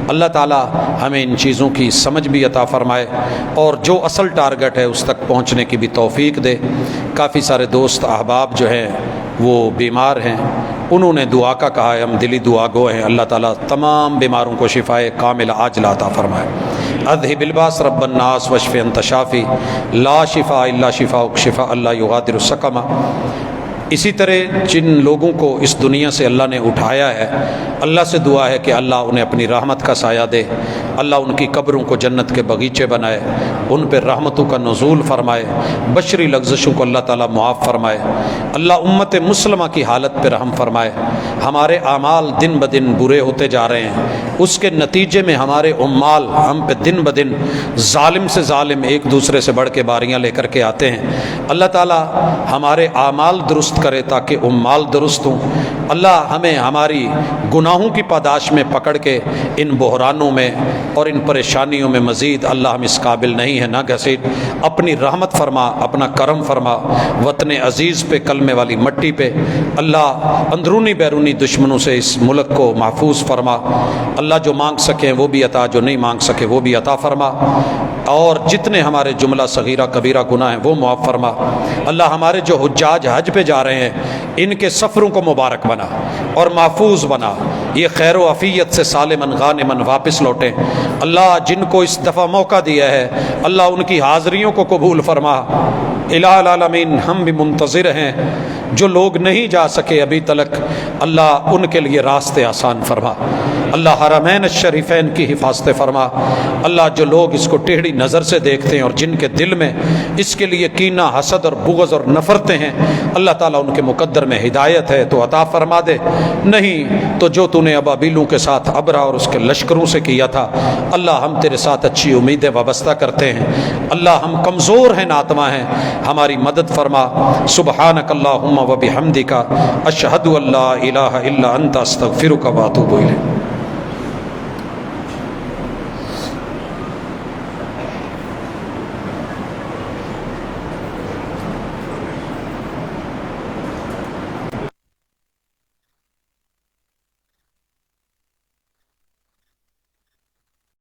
اللہ تعالی ہمیں ان چیزوں کی سمجھ بھی عطا فرمائے اور جو اصل ٹارگٹ ہے اس تک پہنچنے کی بھی توفیق دے۔ کافی سارے دوست احباب جو ہیں وہ بیمار ہیں، انہوں نے دعا کا کہا ہے، ہم دلی دعا گو ہیں۔ اللہ تعالیٰ تمام بیماروں کو شفائے کامل عاجلہ عطا فرمائے۔ اذهب الباس رب الناس واشف انت شافی لا شفاء الا شفاءک شفاء لا یغادر سقما۔ اسی طرح جن لوگوں کو اس دنیا سے اللہ نے اٹھایا ہے، اللہ سے دعا ہے کہ اللہ انہیں اپنی رحمت کا سایہ دے، اللہ ان کی قبروں کو جنت کے باغیچے بنائے، ان پہ رحمتوں کا نزول فرمائے، بشری لغزشوں کو اللہ تعالیٰ معاف فرمائے، اللہ امت مسلمہ کی حالت پہ رحم فرمائے۔ ہمارے اعمال دن بدن برے ہوتے جا رہے ہیں، اس کے نتیجے میں ہمارے عمال ہم پہ دن بدن ظالم سے ظالم ایک دوسرے سے بڑھ کے باریاں لے کر کے آتے ہیں۔ اللہ تعالیٰ ہمارے اعمال درست کرے تاکہ عمال درست ہوں۔ اللہ ہمیں ہماری گناہوں کی پاداش میں پکڑ کے ان بحرانوں میں اور ان پریشانیوں میں مزید اللہ ہم اس قابل نہیں ہیں نہ گھسیٹ، اپنی رحمت فرما، اپنا کرم فرما، وطن عزیز پہ، کلمے والی مٹی پہ اللہ اندرونی بیرونی دشمنوں سے اس ملک کو محفوظ فرما۔ اللہ جو مانگ سکیں وہ بھی عطا، جو نہیں مانگ سکے وہ بھی عطا فرما، اور جتنے ہمارے جملہ صغیرہ کبیرہ گناہ ہیں وہ معاف فرما۔ اللہ ہمارے جو حجاج حج پہ جا رہے ہیں ان کے سفروں کو مبارک بنا اور محفوظ بنا، یہ خیر و عافیت سے سالماً غانماً واپس لوٹیں۔ اللہ جن کو اس دفعہ موقع دیا ہے اللہ ان کی حاضریوں کو قبول فرما۔ الہ العالمین ہم بھی منتظر ہیں، جو لوگ نہیں جا سکے ابھی تلک اللہ ان کے لیے راستے آسان فرما۔ اللہ حرمین الشریفین کی حفاظت فرما۔ اللہ جو لوگ اس کو ٹیڑھی نظر سے دیکھتے ہیں اور جن کے دل میں اس کے لیے کینہ، حسد اور بغض اور نفرتیں ہیں، اللہ تعالیٰ ان کے مقدر میں ہدایت ہے تو عطا فرما دے، نہیں تو جو تو نے ابابیلوں کے ساتھ ابرا اور اس کے لشکروں سے کیا تھا، اللہ ہم تیرے ساتھ اچھی امیدیں وابستہ کرتے ہیں۔ اللہ ہم کمزور ہیں، ناتما ہیں، ہماری مدد فرما۔ سبحانک اللہم و بحمدک، اشہد ان لا الہ الا انت، استغفرک و اتوب الیک۔